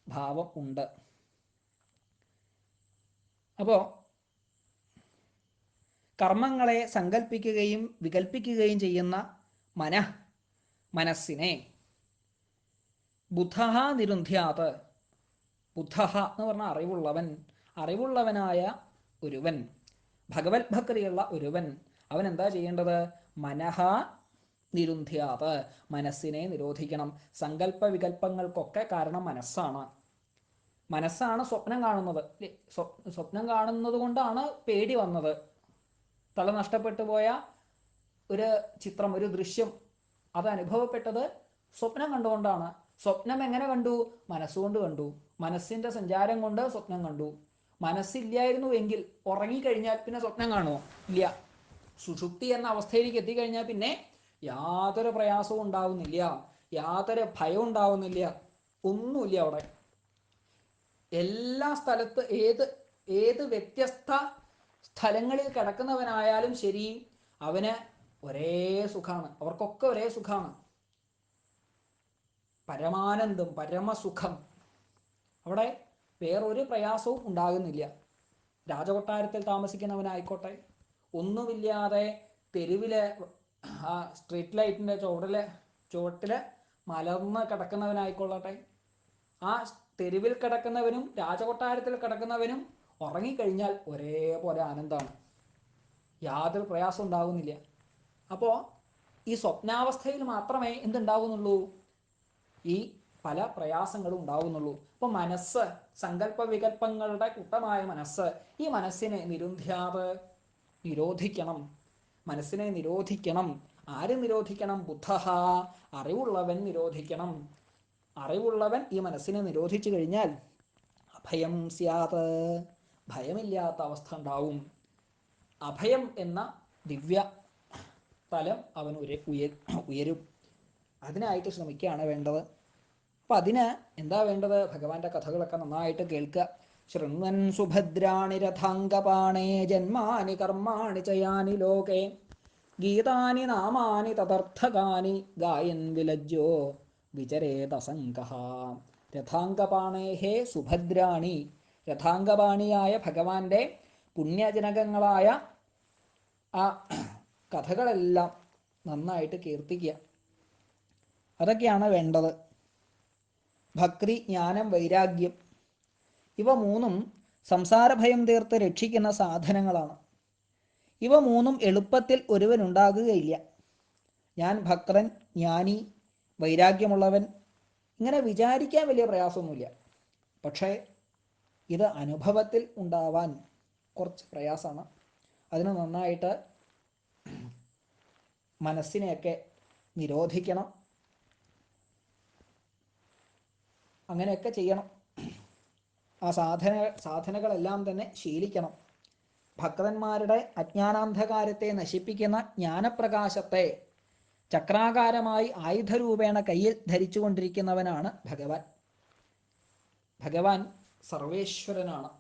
S1: ഭാവം ഉണ്ട്. അപ്പോൾ കർമ്മങ്ങളെ സങ്കല്പിക്കുകയും വികൽപ്പിക്കുകയും ചെയ്യുന്ന മനസ്സിനെ ബുദ്ധഃ നിരുന്ധ്യാത്, ബുദ്ധഃ എന്ന് പറഞ്ഞാൽ അറിവുള്ളവനായ ഒരുവൻ, ഭഗവത് ഭക്തിയുള്ള ഒരുവൻ, അവൻ എന്താ ചെയ്യേണ്ടത്? മനഃ നിരുന്ധ്യാത്, മനസ്സിനെ നിരോധിക്കണം. സങ്കല്പ വികല്പങ്ങൾക്കൊക്കെ കാരണം മനസ്സാണ് സ്വപ്നം കാണുന്നത്. സ്വപ്നം കാണുന്നത് കൊണ്ടാണ് പേടി വന്നത്. തല നഷ്ടപ്പെട്ടു പോയ ഒരു ചിത്രം, ഒരു ദൃശ്യം അത് അനുഭവപ്പെട്ടത് സ്വപ്നം കണ്ടുകൊണ്ടാണ്. സ്വപ്നം എങ്ങനെ കണ്ടു? മനസ്സുകൊണ്ട് കണ്ടു. മനസ്സിന്റെ സഞ്ചാരം കൊണ്ട് സ്വപ്നം കണ്ടു. മനസ്സില്ലായിരുന്നു എങ്കിൽ, ഉറങ്ങിക്കഴിഞ്ഞാൽ പിന്നെ സ്വപ്നം കാണുമോ? ഇല്ല. സുഷുപ്തി എന്ന അവസ്ഥയിലേക്ക് എത്തിക്കഴിഞ്ഞാൽ പിന്നെ യാതൊരു പ്രയാസവും ഉണ്ടാവുന്നില്ല, യാതൊരു ഭയം ഉണ്ടാവുന്നില്ല, ഒന്നുമില്ല. അവിടെ എല്ലാ സ്ഥലത്ത് ഏത് വ്യത്യസ്ത സ്ഥലങ്ങളിൽ കിടക്കുന്നവനായാലും ശരി, അവന് ഒരേ സുഖമാണ്. അവർക്കൊക്കെ ഒരേ സുഖമാണ്, പരമാനന്ദം, പരമസുഖം. അവിടെ വേറൊരു പ്രയാസവും ഉണ്ടാകുന്നില്ല. രാജകൊട്ടാരത്തിൽ താമസിക്കുന്നവനായിക്കോട്ടെ, ഒന്നുമില്ലാതെ തെരുവിലെ ആ സ്ട്രീറ്റ് ലൈറ്റിൻ്റെ ചുവട്ടിൽ മലർന്ന് കിടക്കുന്നവനായിക്കൊള്ളട്ടെ, ആ തെരുവിൽ കിടക്കുന്നവനും രാജകൊട്ടാരത്തിൽ കിടക്കുന്നവനും ഉറങ്ങിക്കഴിഞ്ഞാൽ ഒരേപോലെ ആനന്ദമാണ്, യാതൊരു പ്രയാസം ഉണ്ടാകുന്നില്ല. അപ്പോൾ ഈ സ്വപ്നാവസ്ഥയിൽ മാത്രമേ എന്തുണ്ടാകുന്നുള്ളൂ? ഈ പല പ്രയാസങ്ങളും ഉണ്ടാകുന്നുള്ളൂ. അപ്പോൾ മനസ്സ്, സങ്കല്പ വികല്പങ്ങളുടെ കൂട്ടമായ മനസ്സ്, ഈ മനസ്സിനെ നിരോധിക്കണം. മനസ്സിനെ നിരോധിക്കണം. ആര് നിരോധിക്കണം? ബുദ്ധഃ, അറിവുള്ളവൻ നിരോധിക്കണം. അറിവുള്ളവൻ ഈ മനസ്സിനെ നിരോധിച്ചു കഴിഞ്ഞാൽ അഭയം സ്യാത്, ഭയമില്ലാത്ത അവസ്ഥ ഉണ്ടാവും. അഭയം എന്ന ദിവ്യ തലം അവൻ ഉയരും. അതിനായിട്ട് ശ്രമിക്കുകയാണ് വേണ്ടത്. അപ്പം അതിന് എന്താ വേണ്ടത്? ഭഗവാന്റെ കഥകളൊക്കെ നന്നായിട്ട് കേൾക്കുക. ശൃണ്വൻ സുഭദ്രാണി രഥാംഗപാണേ ജന്മാനി കർമാണി ചയാനി ലോകേ ഗീതാനി നാമാനി തദർത്ഥകാനി ഗായൻ വിലജ്ജോ വിചരേതസംഗഃ. രഥാംഗപാണേഹേ സുഭദ്രാണി, രഥാംഗപാണിയായ ഭഗവാന്റെ പുണ്യജനകങ്ങളായ ആ കഥകളെല്ലാം നന്നായിട്ട് കീർത്തിക്കുക. അതൊക്കെയാണ് വേണ്ടത്. ഭക്തി, ജ്ഞാനം, വൈരാഗ്യം, ഇവ മൂന്നും സംസാരഭയം തീർത്ത് രക്ഷിക്കുന്ന സാധനങ്ങളാണ്. ഇവ മൂന്നും എളുപ്പത്തിൽ ഒരുവനുണ്ടാകുകയില്ല. ഞാൻ ഭക്തൻ, ജ്ഞാനി, വൈരാഗ്യമുള്ളവൻ, ഇങ്ങനെ വിചാരിക്കാൻ വലിയ പ്രയാസമൊന്നുമില്ല. പക്ഷേ ഇത് അനുഭവത്തിൽ ഉണ്ടാവാൻ കുറച്ച് പ്രയാസമാണ്. അതിന് നന്നായിട്ട് മനസ്സിനെയൊക്കെ നിരോധിക്കണം. അങ്ങനെയൊക്കെ ചെയ്യണം. ആ സാധനകളെല്ലാം തന്നെ ശീലിക്കണം. ഭക്തന്മാരുടെ അജ്ഞാനാന്ധകാരത്തെ നശിപ്പിക്കുന്ന ജ്ഞാനപ്രകാശത്തെ ചക്രാകാരമായി ആയുധരൂപേണ കയ്യിൽ ധരിച്ചുകൊണ്ടിരിക്കുന്നവനാണ് ഭഗവാൻ. ഭഗവാൻ സർവേശ്വരനാണ്.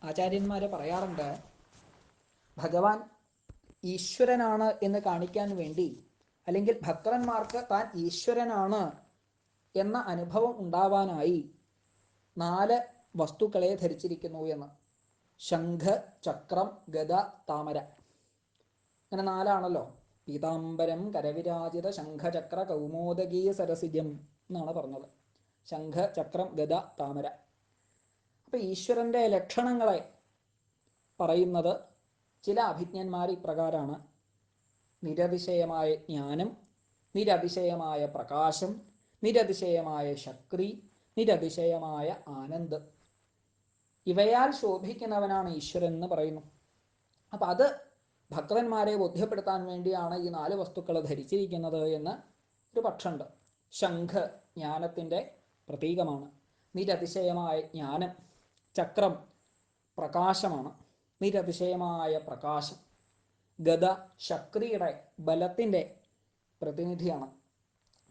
S1: ആചാര്യന്മാർ പറയാറുണ്ട്, ഭഗവാൻ ഈശ്വരനാണ് എന്ന് കാണിക്കാൻ വേണ്ടി, അല്ലെങ്കിൽ ഭക്തന്മാർക്ക് താൻ ഈശ്വരനാണ് എന്ന അനുഭവം ഉണ്ടാവാനായി 4 വസ്തുക്കളെ ധരിച്ചിരിക്കുന്നു എന്ന്. ശംഖ്, ചക്രം, ഗദ, താമര. അങ്ങനെ 4 പീതാംബരം കരവിരാജിത ശംഖചക്ര കൗമോദകീയ സരസിജം എന്നാണ് പറഞ്ഞത്. ശംഖ്, ചക്രം, ഗദ, താമര. അപ്പൊ ഈശ്വരന്റെ ലക്ഷണങ്ങളെ പറയുന്നത് ചില അഭിജ്ഞന്മാർ ഇപ്രകാരമാണ്: നിരതിശയമായ ജ്ഞാനം, നിരതിശയമായ പ്രകാശം, നിരതിശയമായ ശക്തി, നിരതിശയമായ ആനന്ദ്. ഇവയാൽ ശോഭിക്കുന്നവനാണ് ഈശ്വരൻ എന്ന് പറയുന്നു. അപ്പം അത് ഭക്തന്മാരെ ബോധ്യപ്പെടുത്താൻ വേണ്ടിയാണ് ഈ 4 വസ്തുക്കൾ ധരിച്ചിരിക്കുന്നത് എന്ന് ഒരു പക്ഷമുണ്ട്. ശംഖ് ജ്ഞാനത്തിൻ്റെ പ്രതീകമാണ്, നിരതിശയമായ ജ്ഞാനം. ചക്രം പ്രകാശമാണ്, നിരതിശയമായ പ്രകാശം. ഗദ ശക്തിയുടെ ബലത്തിൻ്റെ പ്രതിനിധിയാണ്,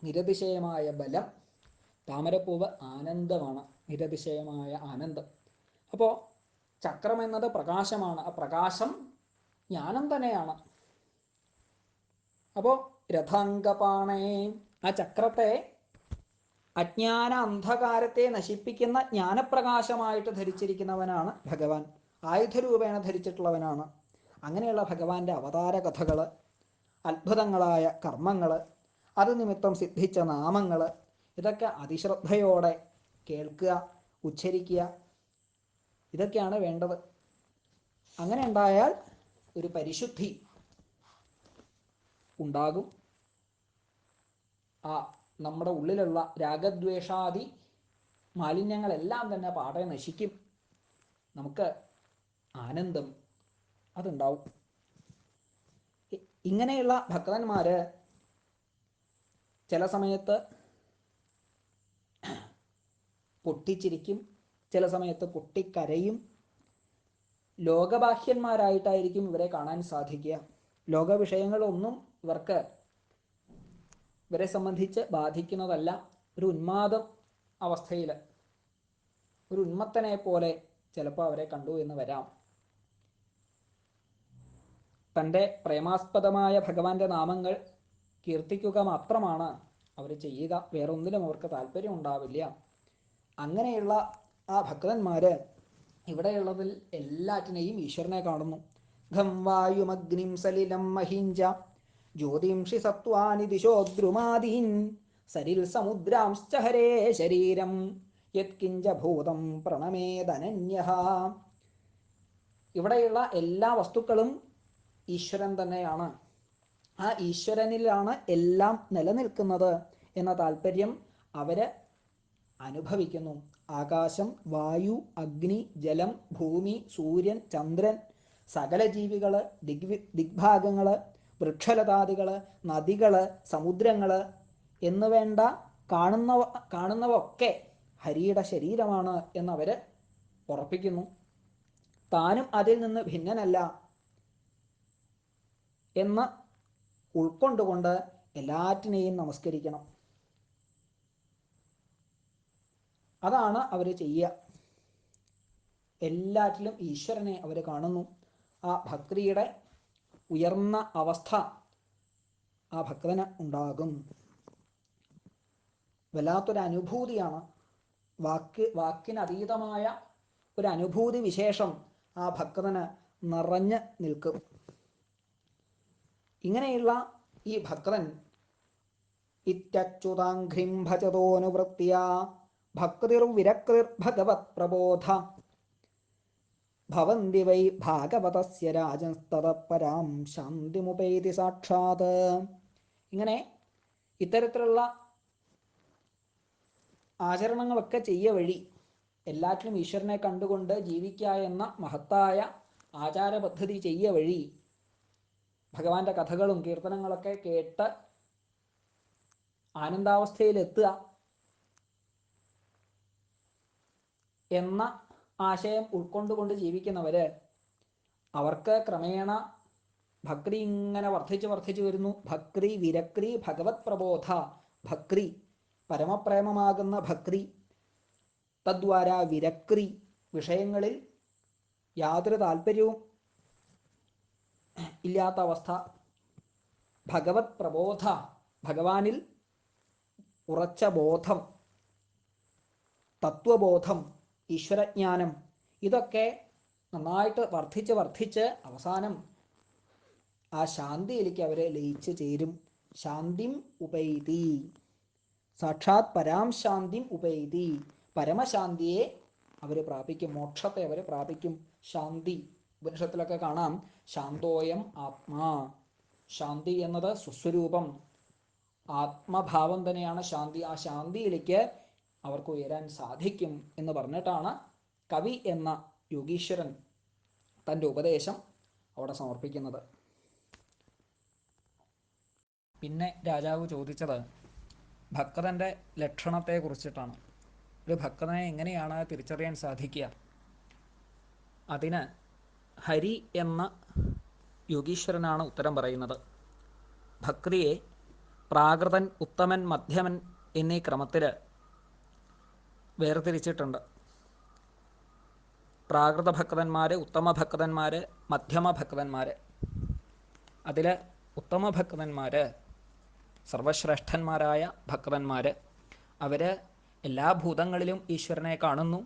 S1: നിരതിശയമായ ബലം. താമരപ്പൂവ് ആനന്ദമാണ്, നിരതിശയമായ ആനന്ദം. അപ്പോൾ ചക്രം എന്നത് പ്രകാശമാണ്, ആ പ്രകാശം ജ്ഞാനം തന്നെയാണ്. അപ്പോൾ രഥാംഗപാണേ, ആ ചക്രത്തെ അജ്ഞാന അന്ധകാരത്തെ നശിപ്പിക്കുന്ന ജ്ഞാനപ്രകാശമായിട്ട് ധരിച്ചിരിക്കുന്നവനാണ് ഭഗവാൻ, ആയുധരൂപേണ ധരിച്ചിട്ടുള്ളവനാണ്. അങ്ങനെയുള്ള ഭഗവാന്റെ അവതാര കഥകൾ, അത്ഭുതങ്ങളായ കർമ്മങ്ങൾ, അത് നിമിത്തം സിദ്ധിച്ച നാമങ്ങൾ, ഇതൊക്കെ അതിശ്രദ്ധയോടെ കേൾക്കുക, ഉച്ചരിക്കുക. ഇതൊക്കെയാണ് വേണ്ടത്. അങ്ങനെ ഉണ്ടായാൽ ഒരു പരിശുദ്ധി ഉണ്ടാകും. ആ നമ്മുടെ ഉള്ളിലുള്ള രാഗദ്വേഷാദി മാലിന്യങ്ങളെല്ലാം തന്നെ പാടെ നശിക്കും. നമുക്ക് ആനന്ദം അതുണ്ടാവും. ഇങ്ങനെയുള്ള ഭക്തന്മാര് ചില സമയത്ത് പൊട്ടിച്ചിരിക്കും, ചില സമയത്ത് പൊട്ടിക്കരയും. ലോകബാഹ്യന്മാരായിട്ടായിരിക്കും ഇവരെ കാണാൻ സാധിക്കുക. ലോക വിഷയങ്ങളൊന്നും ഇവരെ സംബന്ധിച്ച് ബാധിക്കുന്നതല്ല. ഒരു ഉന്മാദം അവസ്ഥയിൽ, ഒരു ഉന്മത്തനെ പോലെ ചിലപ്പോൾ അവരെ കണ്ടു എന്ന് വരാം. തൻ്റെ പ്രേമാസ്പദമായ ഭഗവാന്റെ നാമങ്ങൾ കീർത്തിക്കുക മാത്രമാണ് അവർ ചെയ്യുക, വേറൊന്നിലും അവർക്ക് താല്പര്യം ഉണ്ടാവില്ല. അങ്ങനെയുള്ള ആ ഭക്തന്മാര് ഇവിടെയുള്ളതിൽ എല്ലാറ്റിനെയും ഈശ്വരനെ കാണുന്നു. ഘം വായുമഗ്നിം സലിലം മഹീഞ്ച ജ്യോതിംഷി സത്വാനി ദിശോദ്രുമാദീൻ സരിൽ സമുദ്രാംശ്ച ഹരേ ശരീരം യത്കിഞ്ച ഭൂതം പ്രണമേദനന്യഃ. ഇവിടെയുള്ള എല്ലാ വസ്തുക്കളും ഈശ്വരൻ തന്നെയാണ്. ആ ഈശ്വരനിലാണ് എല്ലാം നിലനിൽക്കുന്നത് എന്ന താല്പര്യം അവര് അനുഭവിക്കുന്നു. ആകാശം, വായു, അഗ്നി, ജലം, ഭൂമി, സൂര്യൻ, ചന്ദ്രൻ, സകല ജീവികള്, ദിഗ്ഭാഗങ്ങള്, വൃക്ഷലതാദികള്, നദികള്, സമുദ്രങ്ങള് എന്നുവേണ്ട കാണുന്നവൊക്കെ ഹരിയുടെ ശരീരമാണ് എന്നവര് ഉറപ്പിക്കുന്നു. താനും അതിൽ നിന്ന് ഭിന്നനല്ല എന്ന് ഉൾക്കൊണ്ടുകൊണ്ട് എല്ലാറ്റിനെയും നമസ്കരിക്കണം. അതാണ് അവർ ചെയ്യുക. എല്ലാറ്റിലും ഈശ്വരനെ അവർ കാണുന്നു. ആ ഭക്തിയുടെ ഉയർന്ന അവസ്ഥ ആ ഭക്തന് ഉണ്ടാകും. വല്ലാത്തൊരനുഭൂതിയാണ്, വാക്കിനതീതമായ ഒരു അനുഭൂതി വിശേഷം ആ ഭക്തന് നിറഞ്ഞ് നിൽക്കും. ഇങ്ങനെയുള്ള ഈ ഭക്തൻ ഇത്യച്യുതാഘ്രിം ഭജതോനുവൃത്തിയ ഭക്തിർവിരക്തിർ ഭഗവത് പ്രബോധ ഭവന്തി വൈ ഭാഗവതസ്യ രാജസ്തത പരാം ശാന്തിമുപൈതി സാക്ഷാത്. ഇങ്ങനെ ഇത്തരത്തിലുള്ള ആചരണങ്ങളൊക്കെ ചെയ്യ വഴി, എല്ലാറ്റിലും ഈശ്വരനെ കണ്ടുകൊണ്ട് ജീവിക്കുക എന്ന മഹത്തായ ആചാരപദ്ധതി ചെയ്യ വഴി ഭഗവാന്റെ കഥകളും കീർത്തനങ്ങളൊക്കെ കേട്ട് ആനന്ദാവസ്ഥയിലെത്തുക എന്ന ആശയം ഉൾക്കൊണ്ടുകൊണ്ട് ജീവിക്കുന്നവര്, അവർക്ക് ക്രമേണ ഭക്തി ഇങ്ങനെ വർദ്ധിച്ചു വരുന്നു. ഭക്തി വിരക്തി ഭഗവത് പ്രബോധ. ഭക്തി പരമപ്രേമമാകുന്ന ഭക്തി, തദ്വാര വിരക്തി വിഷയങ്ങളിൽ യാതൊരു താല്പര്യവും ഇല്ലാത്ത അവസ്ഥ. ഭഗവത് പ്രബോധ ഭഗവാനിൽ ഉറച്ച ബോധം, തത്വബോധം, ഈശ്വരജ്ഞാനം, ഇതൊക്കെ നന്നായിട്ട് വർദ്ധിച്ച് അവസാനം ആ ശാന്തിയിലേക്ക് അവരെ ലയിച്ച് ചേരും. ശാന്തിം ഉപൈതി, സാക്ഷാത് പരാം ശാന്തിം ഉപൈതി, പരമശാന്തിയെ അവർ പ്രാപിക്കും, മോക്ഷത്തെ അവർ പ്രാപിക്കും. ശാന്തി ഉപനിഷത്തിലൊക്കെ കാണാം, ശാന്തോയം ആത്മാ. ശാന്തി എന്നത് സ്വസ്വരൂപം, ആത്മഭാവം തന്നെയാണ് ശാന്തി. ആ ശാന്തിയിലേക്ക് അവർക്ക് ഉയരാൻ സാധിക്കും എന്ന് പറഞ്ഞിട്ടാണ് കവി എന്ന യോഗീശ്വരൻ തൻ്റെ ഉപദേശം അവിടെ സമർപ്പിക്കുന്നത്. പിന്നെ രാജാവ് ചോദിച്ചത് ഭക്തൻ്റെ ലക്ഷണത്തെ കുറിച്ചിട്ടാണ്. ഒരു ഭക്തനെ എങ്ങനെയാണ് തിരിച്ചറിയാൻ സാധിക്കുക? അതിന് ഹരി എന്ന യോഗീശ്വരനാണ് ഉത്തരം പറയുന്നത്. ഭക്തിയെ പ്രാകൃതൻ, ഉത്തമൻ, മധ്യമൻ എന്നീ ക്രമത്തിൽ വേർതിരിച്ചിട്ടുണ്ട്. പ്രാകൃത ഭക്തന്മാർ, ഉത്തമ ഭക്തന്മാർ, മധ്യമ ഭക്തന്മാർ. അതിൽ ഉത്തമ ഭക്തന്മാർ, സർവശ്രേഷ്ഠന്മാരായ ഭക്തന്മാർ, അവർ എല്ലാ ഭൂതങ്ങളിലും ഈശ്വരനെ കാണുന്നു.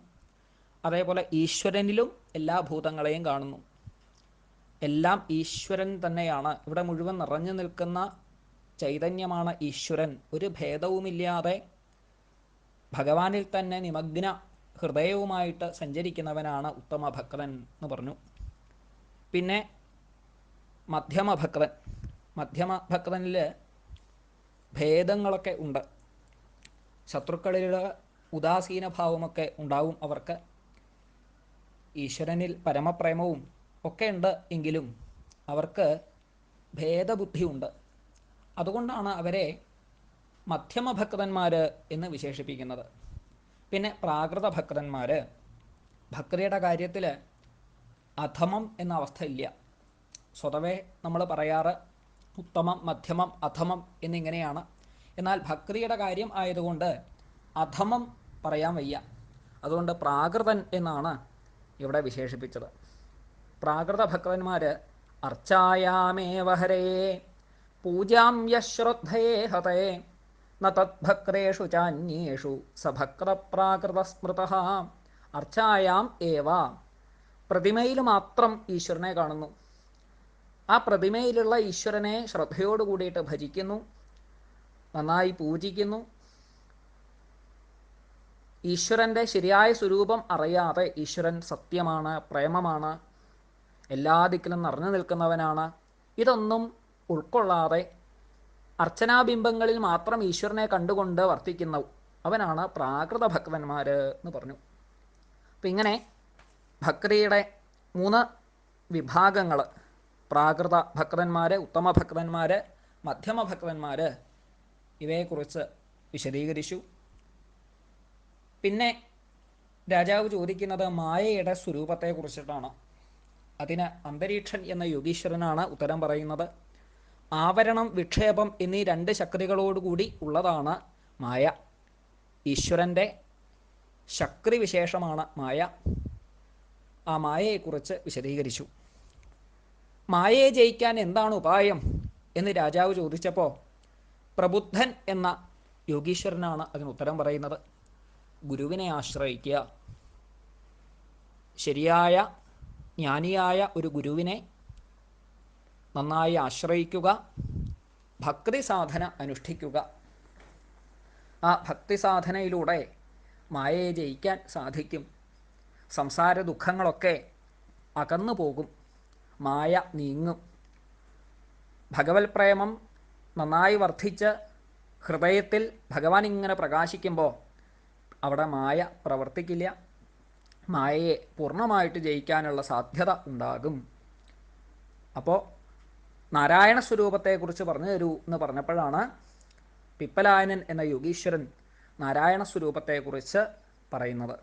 S1: അതേപോലെ ഈശ്വരനിലും എല്ലാ ഭൂതങ്ങളെയും കാണുന്നു. എല്ലാം ഈശ്വരൻ തന്നെയാണ്. ഇവിടെ മുഴുവൻ നിറഞ്ഞു നിൽക്കുന്ന ചൈതന്യമാണ് ഈശ്വരൻ. ഒരു ഭേദവുമില്ലാതെ ഭഗവാനിൽ തന്നെ നിമഗ്ന ഹൃദയവുമായിട്ട് സഞ്ചരിക്കുന്നവനാണ് ഉത്തമ ഭക്തൻ എന്ന് പറഞ്ഞു. പിന്നെ മധ്യമ ഭക്തൻ. മധ്യമ ഭക്തനിൽ ഭേദങ്ങളൊക്കെ ഉണ്ട്. ശത്രുക്കളിലുള്ള ഉദാസീന ഭാവമൊക്കെ ഉണ്ടാവും അവർക്ക്. ഈശ്വരനിൽ പരമപ്രേമവും ഒക്കെ ഉണ്ട് എങ്കിലും അവർക്ക് ഭേദബുദ്ധിയുണ്ട്. അതുകൊണ്ടാണ് അവരെ മധ്യമ ഭക്തന്മാർ എന്ന് വിശേഷിപ്പിക്കുന്നത്. പിന്നെ പ്രാകൃത ഭക്തന്മാർ. ഭക്തിയുടെ കാര്യത്തിൽ അധമം എന്ന അവസ്ഥ ഇല്ല. സ്വതവേ നമ്മൾ പറയാറ് ഉത്തമം, മധ്യമം, അധമം എന്നിങ്ങനെയാണ്. എന്നാൽ ഭക്തിയുടെ കാര്യം ആയതുകൊണ്ട് അധമം പറയാൻ വയ്യ. അതുകൊണ്ട് പ്രാകൃതൻ എന്നാണ് ഇവിടെ വിശേഷിപ്പിച്ചത്. പ്രാകൃത ഭക്തന്മാർ അർച്ചായാമേവ ഹരേ പൂജാം യശ്രദ്ധയേ ഹതേ ന തദ്ഭക്തേഷു ചാന്യേഷു സഭക്തപ്രാകൃത സ്മൃതഃ. അർച്ചായാം ഏവ, പ്രതിമയിൽ മാത്രം ഈശ്വരനെ കാണുന്നു. ആ പ്രതിമയിലുള്ള ഈശ്വരനെ ശ്രദ്ധയോടു കൂടിയിട്ട് ഭജിക്കുന്നു, നന്നായി പൂജിക്കുന്നു. ഈശ്വരൻ്റെ ശരിയായ സ്വരൂപം അറിയാതെ ഈശ്വരൻ സത്യമാണ്, പ്രേമമാണ്, എല്ലാ ദിക്കിലും നിറഞ്ഞു നിൽക്കുന്നവനാണ്, ഇതൊന്നും ഉൾക്കൊള്ളാതെ അർച്ചനാബിംബങ്ങളിൽ മാത്രം ഈശ്വരനെ കണ്ടുകൊണ്ട് വർത്തിക്കുന്നു അവനാണ് പ്രാകൃത ഭക്തന്മാർ എന്ന് പറഞ്ഞു. അപ്പം ഇങ്ങനെ ഭക്തിയുടെ 3 വിഭാഗങ്ങൾ, പ്രാകൃത ഭക്തന്മാർ, ഉത്തമ ഭക്തന്മാർ, മധ്യമ ഭക്തന്മാർ, ഇവയെക്കുറിച്ച് വിശദീകരിച്ചു. പിന്നെ രാജാവ് ചോദിക്കുന്നത് മായയുടെ സ്വരൂപത്തെക്കുറിച്ചിട്ടാണ്. അതിന് അന്തരീക്ഷൻ എന്ന യോഗീശ്വരനാണ് ഉത്തരം പറയുന്നത്. ആവരണം, വിക്ഷേപം എന്നീ 2 ശക്തികളോടുകൂടി ഉള്ളതാണ് മായ. ഈശ്വരൻ്റെ ശക്തി വിശേഷമാണ് മായ. ആ മായയെക്കുറിച്ച് വിശദീകരിച്ചു. മായയെ ജയിക്കാൻ എന്താണ് ഉപായം എന്ന് രാജാവ് ചോദിച്ചപ്പോൾ പ്രബുദ്ധൻ എന്ന യോഗീശ്വരനാണ് അതിന് ഉത്തരം പറയുന്നത്. ഗുരുവിനെ ആശ്രയിക്കുക. ശരിയായ ജ്ഞാനിയായ ഒരു ഗുരുവിനെ നന്നായി ആശ്രയിക്കുക, ഭക്തി സാധന അനുഷ്ഠിക്കുക. ആ ഭക്തി സാധനയിലൂടെ മായയെ ജയിക്കാൻ സാധിക്കും. സംസാര ദുഃഖങ്ങളൊക്കെ അകന്നു പോകും, മായ നീങ്ങും. ഭഗവത് പ്രേമം നന്നായി വർദ്ധിച്ച് ഹൃദയത്തിൽ ഭഗവാൻ ഇങ്ങനെ പ്രകാശിക്കുമ്പോൾ അവിടെ മായ പ്രവർത്തിക്കില്ല. മായയെ പൂർണ്ണമായിട്ട് ജയിക്കാനുള്ള സാധ്യത ഉണ്ടാകും. അപ്പോൾ നാരായണ സ്വരൂപത്തെക്കുറിച്ച് പറഞ്ഞു തരൂ എന്ന് പറഞ്ഞപ്പോഴാണ് പിപ്പലായനൻ എന്ന യോഗീശ്വരൻ നാരായണ സ്വരൂപത്തെക്കുറിച്ച് പറയുന്നത്.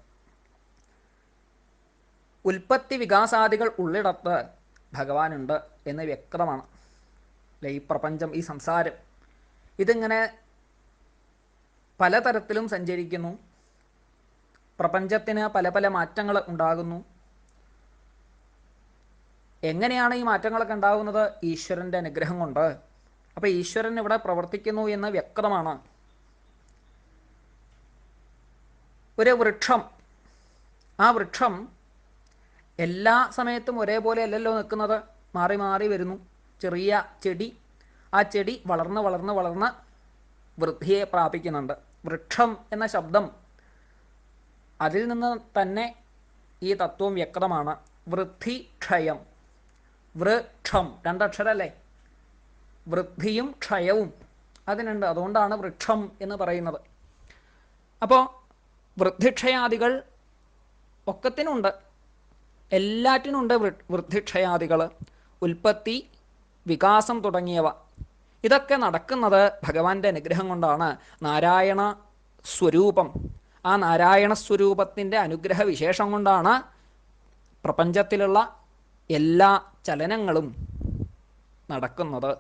S1: ഉൽപ്പത്തി വികാസാദികൾ ഉള്ളിടത്ത് ഭഗവാനുണ്ട് എന്ന് വ്യക്തമാണ്. ഈ പ്രപഞ്ചം, ഈ സംസാരം, ഇതിങ്ങനെ പലതരത്തിലും സഞ്ചരിക്കുന്നു. പ്രപഞ്ചത്തിന് പല പല മാറ്റങ്ങൾ ഉണ്ടാകുന്നു. എങ്ങനെയാണ് ഈ മാറ്റങ്ങളൊക്കെ ഉണ്ടാകുന്നത്? ഈശ്വരൻ്റെ അനുഗ്രഹം കൊണ്ട്. അപ്പോൾ ഈശ്വരൻ ഇവിടെ പ്രവർത്തിക്കുന്നു എന്ന് വ്യക്തമാണ്. ഒരു വൃക്ഷം, ആ വൃക്ഷം എല്ലാ സമയത്തും ഒരേപോലെ അല്ലല്ലോ നിൽക്കുന്നത്, മാറി മാറി വരുന്നു. ചെറിയ ചെടി, ആ ചെടി വളർന്ന് വളർന്ന് വളർന്ന് വൃദ്ധിയെ പ്രാപിക്കുന്നുണ്ട്. വൃക്ഷം എന്ന ശബ്ദം, അതിൽ നിന്ന് തന്നെ ഈ തത്വം വ്യക്തമാണ്. വൃദ്ധി, ക്ഷയം. വൃക്ഷം 2 അക്ഷരമല്ലേ? വൃദ്ധിയും ക്ഷയവും അതിനുണ്ട്. അതുകൊണ്ടാണ് വൃക്ഷം എന്ന് പറയുന്നത്. അപ്പോൾ വൃദ്ധിക്ഷയാദികൾ ഒക്കത്തിനുണ്ട്, എല്ലാറ്റിനുണ്ട് വൃദ്ധിക്ഷയാദികൾ, ഉൽപ്പത്തി, വികാസം തുടങ്ങിയവ. ഇതൊക്കെ നടക്കുന്നത് ഭഗവാന്റെ അനുഗ്രഹം കൊണ്ടാണ്. നാരായണ സ്വരൂപം, ആ നാരായണ സ്വരൂപത്തിൻ്റെ അനുഗ്രഹ വിശേഷം കൊണ്ടാണ് പ്രപഞ്ചത്തിലുള്ള എല്ലാ ചലനങ്ങളും നടക്കുന്നത്.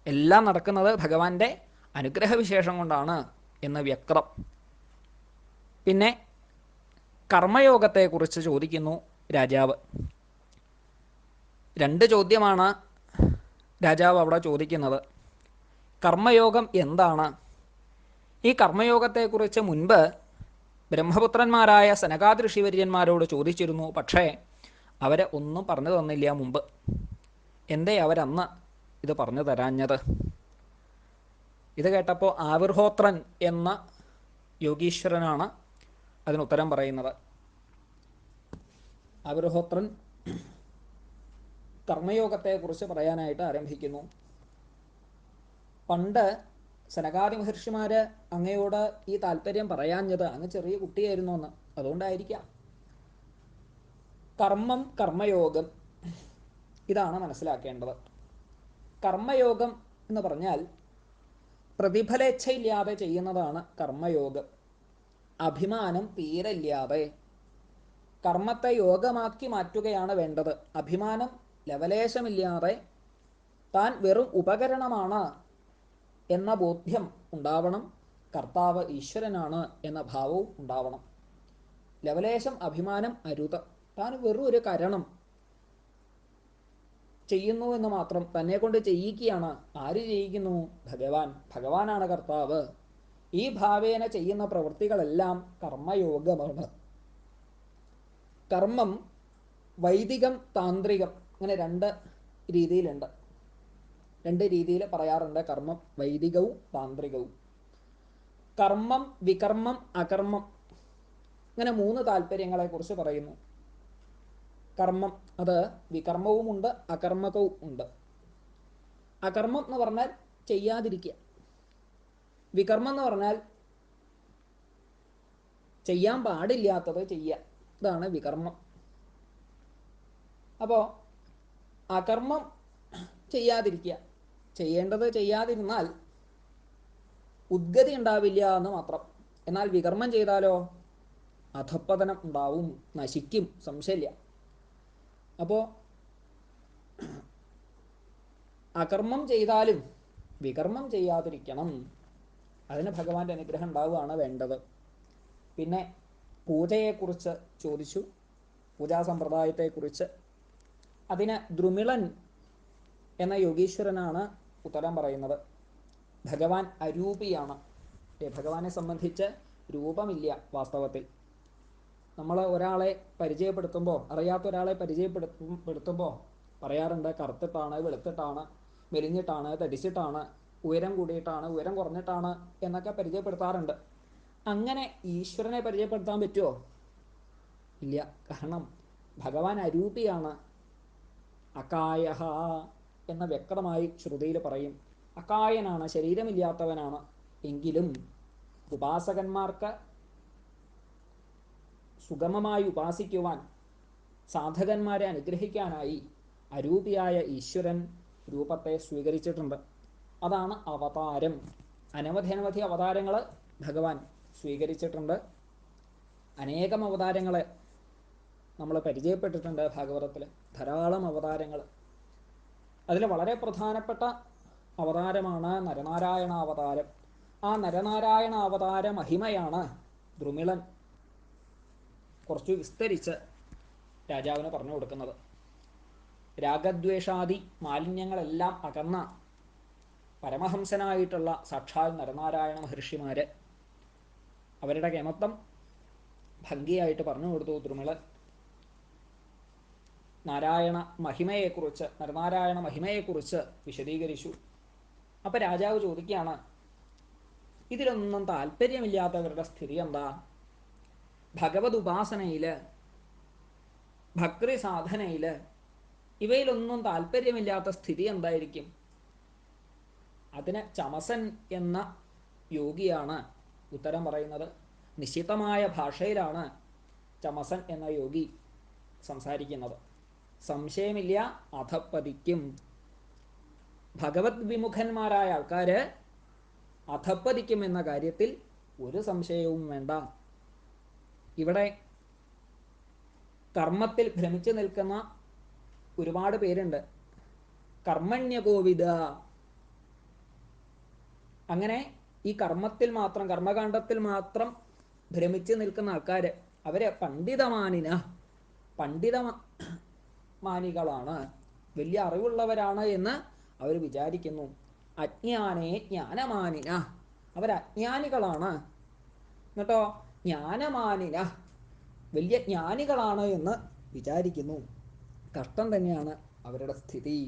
S1: എല്ലാം നടക്കുന്നത് ഭഗവാന്റെ അനുഗ്രഹവിശേഷം കൊണ്ടാണ് എന്ന് വ്യക്തം. പിന്നെ കർമ്മയോഗത്തെക്കുറിച്ച് ചോദിക്കുന്നു രാജാവ്. 2 ചോദ്യമാണ് രാജാവ് അവിടെ ചോദിക്കുന്നത്. കർമ്മയോഗം എന്താണ്? ഈ കർമ്മയോഗത്തെക്കുറിച്ച് മുൻപ് ബ്രഹ്മപുത്രന്മാരായ സനകാദി ഋഷിവര്യന്മാരോട് ചോദിച്ചിരുന്നു. പക്ഷേ അവരെ ഒന്നും പറഞ്ഞു തന്നില്ല മുമ്പ്. എന്തേ അവരന്ന് ഇത് പറഞ്ഞു തരാഞ്ഞത്? ഇത് കേട്ടപ്പോൾ ആവിർഹോത്രൻ എന്ന യോഗീശ്വരനാണ് അതിനുത്തരം പറയുന്നത്. ആവിർഹോത്രൻ കർമ്മയോഗത്തെക്കുറിച്ച് പറയാനായിട്ട് ആരംഭിക്കുന്നു. പണ്ട് സനകാദി മഹർഷിമാർ അങ്ങയോട് ഈ താല്പര്യം പറയാഞ്ഞത് അങ്ങ് ചെറിയ കുട്ടിയായിരുന്നു എന്ന്, അതുകൊണ്ടായിരിക്കാം. കർമ്മം, കർമ്മയോഗം, ഇതാണ് മനസ്സിലാക്കേണ്ടത്. കർമ്മയോഗം എന്ന് പറഞ്ഞാൽ പ്രതിഫലേച്ഛയില്ലാതെ ചെയ്യുന്നതാണ് കർമ്മയോഗം. അഭിമാനം തീരല്ലാതെ കർമ്മത്തെ യോഗമാക്കി മാറ്റുകയാണ് വേണ്ടത്. അഭിമാനം ലവലേശമില്ലാതെ താൻ വെറും ഉപകരണമാണ് എന്ന ബോധ്യം ഉണ്ടാവണം. കർത്താവ് ഈശ്വരനാണ് എന്ന ഭാവവും ഉണ്ടാവണം. ലവലേശം അഭിമാനം അരുത്. താൻ വെറും ഒരു കരണം ചെയ്യുന്നു എന്ന് മാത്രം, തന്നെ കൊണ്ട് ചെയ്യിക്കുകയാണ്. ആര് ചെയ്യിക്കുന്നു? ഭഗവാൻ. ഭഗവാനാണ് കർത്താവ്. ഈ ഭാവേന ചെയ്യുന്ന പ്രവൃത്തികളെല്ലാം കർമ്മയോഗമാണ്. കർമ്മം വൈദികം, താന്ത്രികം, അങ്ങനെ 2 രീതിയിലുണ്ട്. 2 രീതിയിൽ പറയാറുണ്ട് കർമ്മം, വൈദികവും താന്ത്രികവും. കർമ്മം, വികർമ്മം, അകർമ്മം, ഇങ്ങനെ 3 താല്പര്യങ്ങളെക്കുറിച്ച് പറയുന്നു. കർമ്മം അത് വികർമ്മവുമുണ്ട്, അകർമ്മകവും ഉണ്ട്. അകർമ്മം എന്ന് പറഞ്ഞാൽ ചെയ്യാതിരിക്കുക. വികർമ്മം എന്ന് പറഞ്ഞാൽ ചെയ്യാൻ പാടില്ലാത്തത് ചെയ്യുക. ഇതാണ് വികർമ്മം. അപ്പോൾ അകർമ്മം ചെയ്യാതിരിക്കുക. ചെയ്യേണ്ടത് ചെയ്യാതിരുന്നാൽ ഉദ്ഗതി ഉണ്ടാവില്ല എന്ന് മാത്രം. എന്നാൽ വികർമ്മം ചെയ്താലോ അധപ്പതനം ഉണ്ടാവും, നശിക്കും, സംശയമില്ല. അപ്പോൾ അകർമ്മം ചെയ്താലും വികർമ്മം ചെയ്യാതിരിക്കണം. അതിന് ഭഗവാന്റെ അനുഗ്രഹം ഉണ്ടാവുകയാണ് വേണ്ടത്. പിന്നെ പൂജയെക്കുറിച്ച് ചോദിച്ചു, പൂജാസമ്പ്രദായത്തെക്കുറിച്ച്. അതിന് ദ്രുമിളൻ എന്ന യോഗീശ്വരനാണ് ഉത്തരം പറയുന്നത്. ഭഗവാൻ അരൂപിയാണ്. ഭഗവാനെ സംബന്ധിച്ച് രൂപമില്ല വാസ്തവത്തിൽ. നമ്മൾ ഒരാളെ പരിചയപ്പെടുത്തുമ്പോൾ, അറിയാത്ത ഒരാളെ പരിചയപ്പെടുത്തുമ്പോൾ പറയാറുണ്ട് കറുത്തിട്ടാണ്, വെളുത്തിട്ടാണ്, മെലിഞ്ഞിട്ടാണ്, തടിച്ചിട്ടാണ്, ഉയരം കൂടിയിട്ടാണ്, ഉയരം കുറഞ്ഞിട്ടാണ് എന്നൊക്കെ പരിചയപ്പെടുത്താറുണ്ട്. അങ്ങനെ ഈശ്വരനെ പരിചയപ്പെടുത്താൻ പറ്റുമോ? ഇല്ല. കാരണം ഭഗവാൻ അരൂപിയാണ്. അകായഹ എന്ന വ്യക്തമായി ശ്രുതിയിൽ പറയും. അകായനാണ്, ശരീരമില്ലാത്തവനാണ്. എങ്കിലും ഉപാസകന്മാർക്ക് സുഗമമായി ഉപാസിക്കുവാൻ, സാധകന്മാരെ അനുഗ്രഹിക്കാനായി അരൂപിയായ ഈശ്വരൻ രൂപത്തെ സ്വീകരിച്ചിട്ടുണ്ട്. അതാണ് അവതാരം. അനവധി അവതാരങ്ങൾ ഭഗവാൻ സ്വീകരിച്ചിട്ടുണ്ട്. അനേകം അവതാരങ്ങൾ നമ്മൾ പരിചയപ്പെട്ടിട്ടുണ്ട് ഭാഗവതത്തിൽ. ധാരാളം അവതാരങ്ങൾ. അതിൽ വളരെ പ്രധാനപ്പെട്ട അവതാരമാണ് നരനാരായണ അവതാരം. ആ നരനാരായണ അവതാര മഹിമയാണ് ദ്രുമിളൻ കുറച്ച് വിസ്തരിച്ച് രാജാവിന് പറഞ്ഞു കൊടുക്കുന്നത്. രാഗദ്വേഷാദി മാലിന്യങ്ങളെല്ലാം അകന്ന പരമഹംസനായിട്ടുള്ള സാക്ഷാൽ നരനാരായണ മഹർഷിമാര് അവരുടെ കേമത്വം ഭംഗിയായിട്ട് പറഞ്ഞു കൊടുത്തു ദ്രുമിളൻ. നാരായണ മഹിമയെക്കുറിച്ച്, നരനാരായണ മഹിമയെക്കുറിച്ച് വിശദീകരിച്ചു. അപ്പം രാജാവ് ചോദിക്കുകയാണ്, ഇതിലൊന്നും താല്പര്യമില്ലാത്തവരുടെ സ്ഥിതി എന്താ? ഭഗവത് ഉപാസനയിൽ, ഭക്തി സാധനയിൽ ഇവയിലൊന്നും താല്പര്യമില്ലാത്ത സ്ഥിതി എന്തായിരിക്കും? അതിന് ചമസൻ എന്ന യോഗിയാണ് ഉത്തരം പറയുന്നത്. നിശ്ചിതമായ ഭാഷയിലാണ് ചമസൻ എന്ന യോഗി സംസാരിക്കുന്നത്. സംശയമില്ല, അധപ്പതിക്കും. ഭഗവത് വിമുഖന്മാരായ ആൾക്കാർ അധപ്പതിക്കും എന്ന കാര്യത്തിൽ ഒരു സംശയവും വേണ്ട. ഇവിടെ കർമ്മത്തിൽ ഭ്രമിച്ചു നിൽക്കുന്ന ഒരുപാട് പേരുണ്ട്. കർമ്മണ്യകോവിദ, അങ്ങനെ ഈ കർമ്മത്തിൽ മാത്രം, കർമ്മകാണ്ഡത്തിൽ മാത്രം ഭ്രമിച്ചു നിൽക്കുന്ന ആൾക്കാർ, അവരെ പണ്ഡിതമാനികളാണ്, വലിയ അറിവുള്ളവരാണ് എന്ന് അവർ വിചാരിക്കുന്നു. അജ്ഞാനേ ജ്ഞാനമാനിന, അവരജ്ഞാനികളാണ്. എന്നിട്ടോ ജ്ഞാനമാനിന, വലിയ ജ്ഞാനികളാണ് എന്ന് വിചാരിക്കുന്നു. കഷ്ടം തന്നെയാണ് അവരുടെ സ്ഥിതി.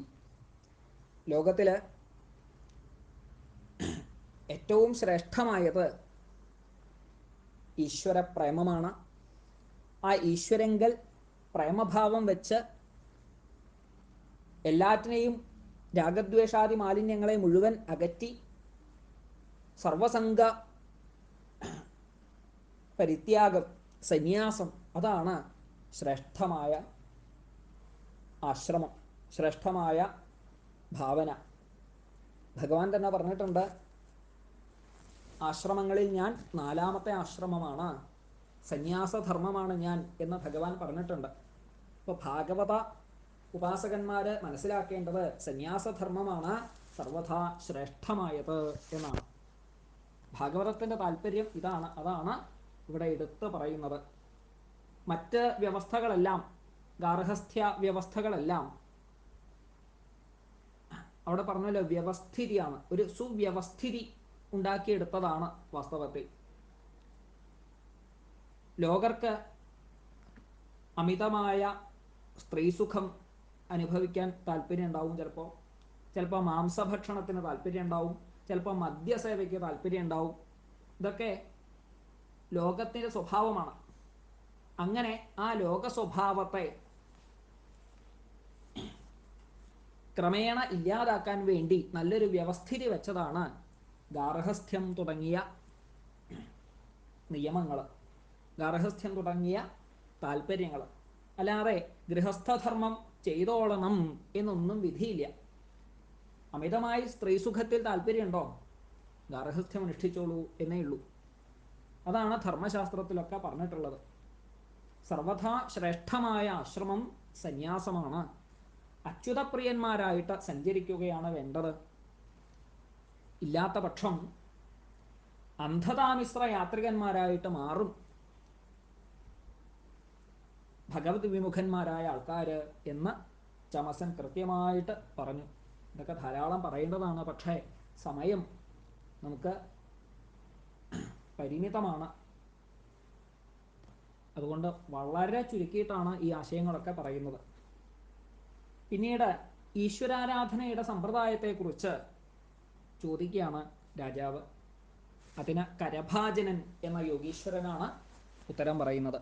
S1: ലോകത്തിൽ ഏറ്റവും ശ്രേഷ്ഠമായത് ഈശ്വരപ്രേമമാണ്. ആ ഈശ്വരങ്കൽ പ്രേമഭാവം വെച്ച് എല്ലാറ്റിനെയും, രാഗദ്വേഷാദി മാലിന്യങ്ങളെ മുഴുവൻ അകറ്റി സർവസംഗ പരിത്യാഗം, സന്യാസം, അതാണ് ശ്രേഷ്ഠമായ ആശ്രമം, ശ്രേഷ്ഠമായ ഭാവന. ഭഗവാൻ തന്നെ പറഞ്ഞിട്ടുണ്ട്, ആശ്രമങ്ങളിൽ ഞാൻ 4ാമത്തെ ആശ്രമമാണ്, സന്യാസധർമ്മമാണ് ഞാൻ എന്ന് ഭഗവാൻ പറഞ്ഞിട്ടുണ്ട്. അപ്പോൾ ഭാഗവത ഉപാസകന്മാർ മനസ്സിലാക്കേണ്ടത് സന്യാസധർമ്മമാണ് സർവഥാ ശ്രേഷ്ഠമായത് എന്നാണ്. ഭാഗവതത്തിൻ്റെ താല്പര്യം ഇതാണ്. അതാണ് ഇവിടെ എടുത്ത് പറയുന്നത്. മറ്റ് വ്യവസ്ഥകളെല്ലാം, ഗാർഹസ്ഥ്യ വ്യവസ്ഥകളെല്ലാം അവിടെ പറഞ്ഞല്ലോ വ്യവസ്ഥിതിയാണ്, ഒരു സുവ്യവസ്ഥിതി ഉണ്ടാക്കിയെടുത്തതാണ് വാസ്തവത്തിൽ. ലോകർക്ക് അമിതമായ സ്ത്രീസുഖം അനുഭവിക്കാൻ താല്പര്യം ഉണ്ടാവും. ചിലപ്പോൾ മാംസഭക്ഷണത്തിന് താല്പര്യം ഉണ്ടാവും, ചിലപ്പോൾ മദ്യസേവയ്ക്ക് താല്പര്യം ഉണ്ടാവും. ഇതൊക്കെ ലോകത്തിൻ്റെ സ്വഭാവമാണ്. അങ്ങനെ ആ ലോക സ്വഭാവത്തെ ക്രമേണ ഇല്ലാതാക്കാൻ വേണ്ടി നല്ലൊരു വ്യവസ്ഥിതി വെച്ചതാണ് ഗാർഹസ്ഥ്യം തുടങ്ങിയ നിയമങ്ങൾ, ഗാർഹസ്ഥ്യം തുടങ്ങിയ താല്പര്യങ്ങൾ. അല്ലാതെ ഗൃഹസ്ഥധർമ്മം ചെയ്തോളണം എന്നൊന്നും വിധിയില്ല. അമിതമായി സ്ത്രീസുഖത്തിൽ താല്പര്യമുണ്ടോ, ഗാർഹസ്ഥ്യം അനുഷ്ഠിച്ചോളൂ എന്നേ ഉള്ളൂ. അതാണ് ധർമ്മശാസ്ത്രത്തിലൊക്കെ പറഞ്ഞിട്ടുള്ളത്. സർവഥാ ശ്രേഷ്ഠമായ ആശ്രമം സന്യാസമാണ്. അച്യുതപ്രിയന്മാരായിട്ട് സഞ്ചരിക്കുകയാണ് വേണ്ടത്. ഇല്ലാത്ത പക്ഷം അന്ധതാമിശ്ര യാത്രികന്മാരായിട്ട് മാറും ഭഗവത് വിമുഖന്മാരായ ആൾക്കാർ എന്ന് ചമസൻ കൃത്യമായിട്ട് പറഞ്ഞു. ഇതൊക്കെ ധാരാളം പറയേണ്ടതാണ്, പക്ഷേ സമയം നമുക്ക് പരിമിതമാണ്. അതുകൊണ്ട് വളരെ ചുരുക്കിയിട്ടാണ് ഈ ആശയങ്ങളൊക്കെ പറയുന്നത്. പിന്നീട് ഈശ്വരാരാധനയുടെ സമ്പ്രദായത്തെക്കുറിച്ച് ചോദിക്കുകയാണ് രാജാവ്. അതിന് കരഭാജനൻ എന്ന യോഗീശ്വരനാണ് ഉത്തരം പറയുന്നത്.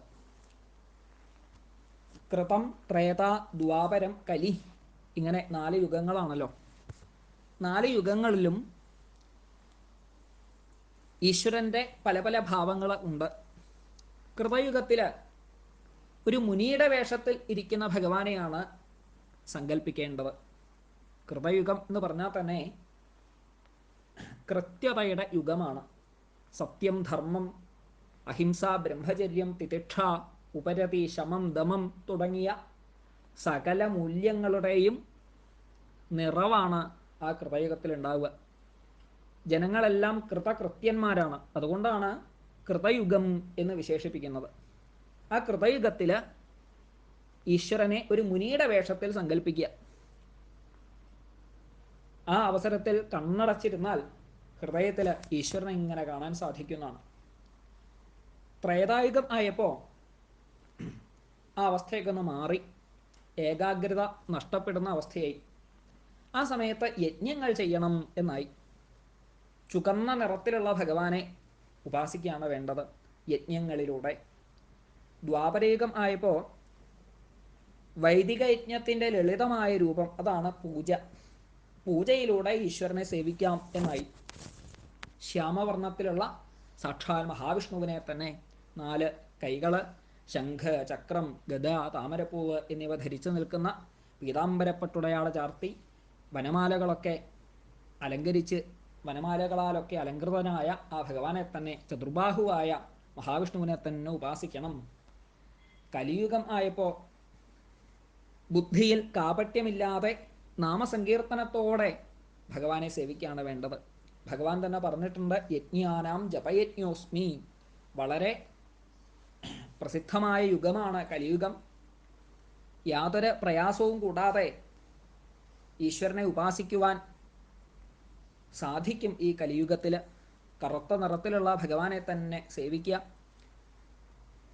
S1: കൃതം, ത്രേത, ദ്വാപരം, കലി, ഇങ്ങനെ 4 യുഗങ്ങളാണല്ലോ. 4 യുഗങ്ങളിലും ഈശ്വരൻ്റെ പല പല ഭാവങ്ങൾ ഉണ്ട്. കൃതയുഗത്തിൽ ഒരു മുനിയുടെ വേഷത്തിൽ ഇരിക്കുന്ന ഭഗവാനെയാണ് സങ്കല്പിക്കേണ്ടത്. കൃതയുഗം എന്ന് പറഞ്ഞാൽ തന്നെ കൃത്യതയുടെ യുഗമാണ്. സത്യം, ധർമ്മം, അഹിംസ, ബ്രഹ്മചര്യം, തിതിക്ഷ, ഉപരതി, ശമം, ദമം തുടങ്ങിയ സകല മൂല്യങ്ങളുടെയും നിറവാണ് ആ കൃതയുഗത്തിൽ ഉണ്ടാവുക. ജനങ്ങളെല്ലാം കൃതകൃത്യന്മാരാണ്. അതുകൊണ്ടാണ് കൃതയുഗം എന്ന് വിശേഷിപ്പിക്കുന്നത്. ആ കൃതയുഗത്തിൽ ഈശ്വരനെ ഒരു മുനിയുടെ വേഷത്തിൽ സങ്കല്പിക്കുക. ആ അവസരത്തിൽ കണ്ണടച്ചിരുന്നാൽ ഹൃദയത്തിൽ ഈശ്വരനെ ഇങ്ങനെ കാണാൻ സാധിക്കുന്നതാണ്. ത്രേതായുഗം ആയപ്പോൾ ആ അവസ്ഥയൊക്കെ ഒന്ന് മാറി, ഏകാഗ്രത നഷ്ടപ്പെടുന്ന അവസ്ഥയായി. ആ സമയത്ത് യജ്ഞങ്ങൾ ചെയ്യണം എന്നായി. ചുവന്ന നിറത്തിലുള്ള ഭഗവാനെ ഉപാസിക്കുകയാണ് വേണ്ടത് യജ്ഞങ്ങളിലൂടെ. ദ്വാപരയുഗം ആയപ്പോൾ വൈദിക യജ്ഞത്തിൻ്റെ ലളിതമായ രൂപം, അതാണ് പൂജ. പൂജയിലൂടെ ഈശ്വരനെ സേവിക്കാം എന്നായി. ശ്യാമവർണ്ണത്തിലുള്ള സാക്ഷാൽ മഹാവിഷ്ണുവിനെ തന്നെ 4 കൈകൾ, ശംഖ്, ചക്രം, ഗദ, താമരപ്പൂവ് എന്നിവ ധരിച്ചു നിൽക്കുന്ന പീതാംബരപ്പട്ടുടയാള ചാർത്തി വനമാലകളൊക്കെ അലങ്കരിച്ച് വനമാലകളാലൊക്കെ അലങ്കൃതനായ ആ ഭഗവാനെ തന്നെ, ചതുർബാഹുവായ മഹാവിഷ്ണുവിനെ തന്നെ ഉപാസിക്കണം. കലിയുഗം ആയപ്പോൾ ബുദ്ധിയിൽ കാപട്യമില്ലാതെ നാമസങ്കീർത്തനത്തോടെ ഭഗവാനെ സേവിക്കുകയാണ് വേണ്ടത്. ഭഗവാൻ തന്നെ പറഞ്ഞിട്ടുണ്ട്, യജ്ഞാനാം ജപയജ്ഞോസ്മി. വളരെ പ്രസിദ്ധമായ യുഗമാണ് കലിയുഗം. യാതൊരു പ്രയാസവും കൂടാതെ ഈശ്വരനെ ഉപാസിക്കുവാൻ സാധിക്കും. ഈ കലിയുഗത്തിൽ കറുത്ത നിറത്തിലുള്ള ഭഗവാനെ തന്നെ സേവിക്കുക.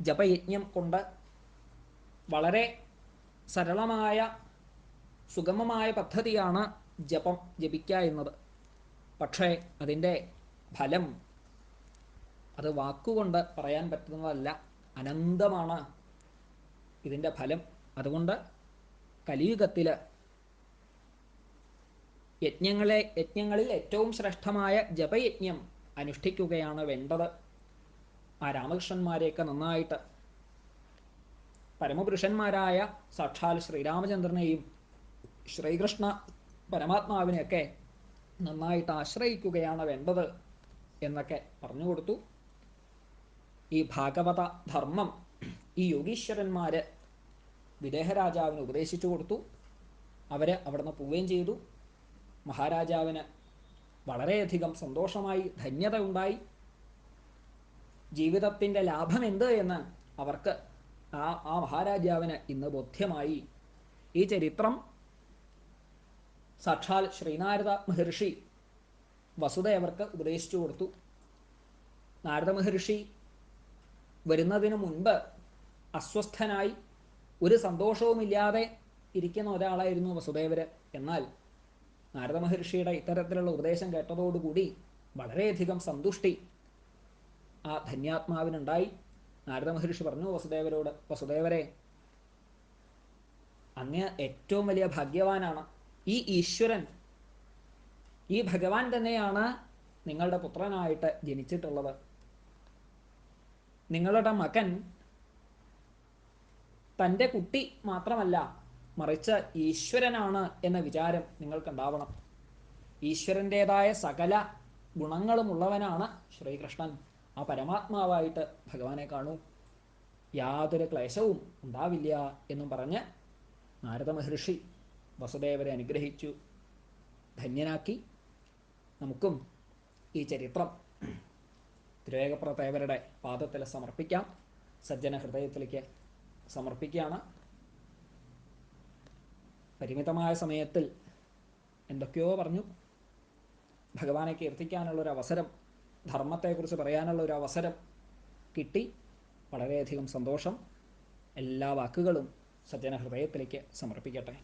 S1: ജപയജ്ഞം കൊണ്ട് വളരെ സരളമായ സുഗമമായ പദ്ധതിയാണ് ജപിക്കുക എന്നത്. പക്ഷേ അതിൻ്റെ ഫലം അത് വാക്കുകൊണ്ട് പറയാൻ പറ്റുന്നതല്ല, അനന്തമാണ് ഇതിൻ്റെ ഫലം. അതുകൊണ്ട് കലിയുഗത്തിൽ യജ്ഞങ്ങളിൽ ഏറ്റവും ശ്രേഷ്ഠമായ ജപയജ്ഞം അനുഷ്ഠിക്കുകയാണ് വേണ്ടത്. ആ രാമകൃഷ്ണന്മാരെയൊക്കെ നന്നായിട്ട് പരമപുരുഷന്മാരായ സാക്ഷാൽ ശ്രീരാമചന്ദ്രനെയും ശ്രീകൃഷ്ണ പരമാത്മാവിനെയൊക്കെ നന്നായിട്ട് ആശ്രയിക്കുകയാണ് വേണ്ടത് എന്നൊക്കെ പറഞ്ഞു കൊടുത്തു. ഈ ഭാഗവത ധർമ്മം ഈ യോഗീശ്വരന്മാര് വിദേഹരാജാവിന് ഉപദേശിച്ചു കൊടുത്തു. അവര് അവിടുന്ന് പോവുകയും ചെയ്തു. മഹാരാജാവിന് വളരെയധികം സന്തോഷമായി, ധന്യത ഉണ്ടായി. ജീവിതത്തിൻ്റെ ലാഭം എന്ത് എന്ന് അവർക്ക് ആ മഹാരാജാവിന് ഇന്ന് ബോധ്യമായി. ഈ ചരിത്രം സാക്ഷാൽ ശ്രീനാരദ മഹർഷി വസുദേവർക്ക് ഉപദേശിച്ചു കൊടുത്തു. നാരദ മഹർഷി വരുന്നതിന് മുൻപ് അസ്വസ്ഥനായി ഒരു സന്തോഷവുമില്ലാതെ ഇരിക്കുന്ന ഒരാളായിരുന്നു വസുദേവര്. എന്നാൽ നാരദ മഹർഷിയുടെ ഇത്തരത്തിലുള്ള ഉപദേശം കേട്ടതോടുകൂടി വളരെയധികം സന്തുഷ്ടി ആ ധന്യാത്മാവിനുണ്ടായി. നാരദ മഹർഷി പറഞ്ഞു വസുദേവരോട്, വസുദേവരെ, അങ്ങ് ഏറ്റവും വലിയ ഭാഗ്യവാനാണ്. ഈ ഈശ്വരൻ, ഈ ഭഗവാൻ തന്നെയാണ് നിങ്ങളുടെ പുത്രനായിട്ട് ജനിച്ചിട്ടുള്ളത്. നിങ്ങളുടെ മകൻ തൻ്റെ കുട്ടി മാത്രമല്ല, മറിച്ച് ഈശ്വരനാണ് എന്ന വിചാരം നിങ്ങൾക്കുണ്ടാവണം. ഈശ്വരൻ്റെതായ സകല ഗുണങ്ങളുമുള്ളവനാണ് ശ്രീകൃഷ്ണൻ. ആ പരമാത്മാവായിട്ട് ഭഗവാനെ കാണൂ, യാതൊരു ക്ലേശവും ഉണ്ടാവില്ല എന്നും പറഞ്ഞ് നാരദ മഹർഷി വസുദേവരെ അനുഗ്രഹിച്ചു, ധന്യനാക്കി. നമുക്കും ഈ ചരിത്രം തിരുവേഗപ്രദേവരുടെ പാദത്തിൽ സമർപ്പിക്കാം, സജ്ജന ഹൃദയത്തിലേക്ക് സമർപ്പിക്കുകയാണ്. പരിമിതമായ സമയത്തിൽ എന്തൊക്കെയോ പറഞ്ഞു. ഭഗവാനെ കീർത്തിക്കാനുള്ളൊരവസരം, ധർമ്മത്തെക്കുറിച്ച് പറയാനുള്ളൊരു അവസരം കിട്ടി. വളരെയധികം സന്തോഷം. എല്ലാ വാക്കുകളും സജ്ജന ഹൃദയത്തിലേക്ക് സമർപ്പിക്കട്ടെ.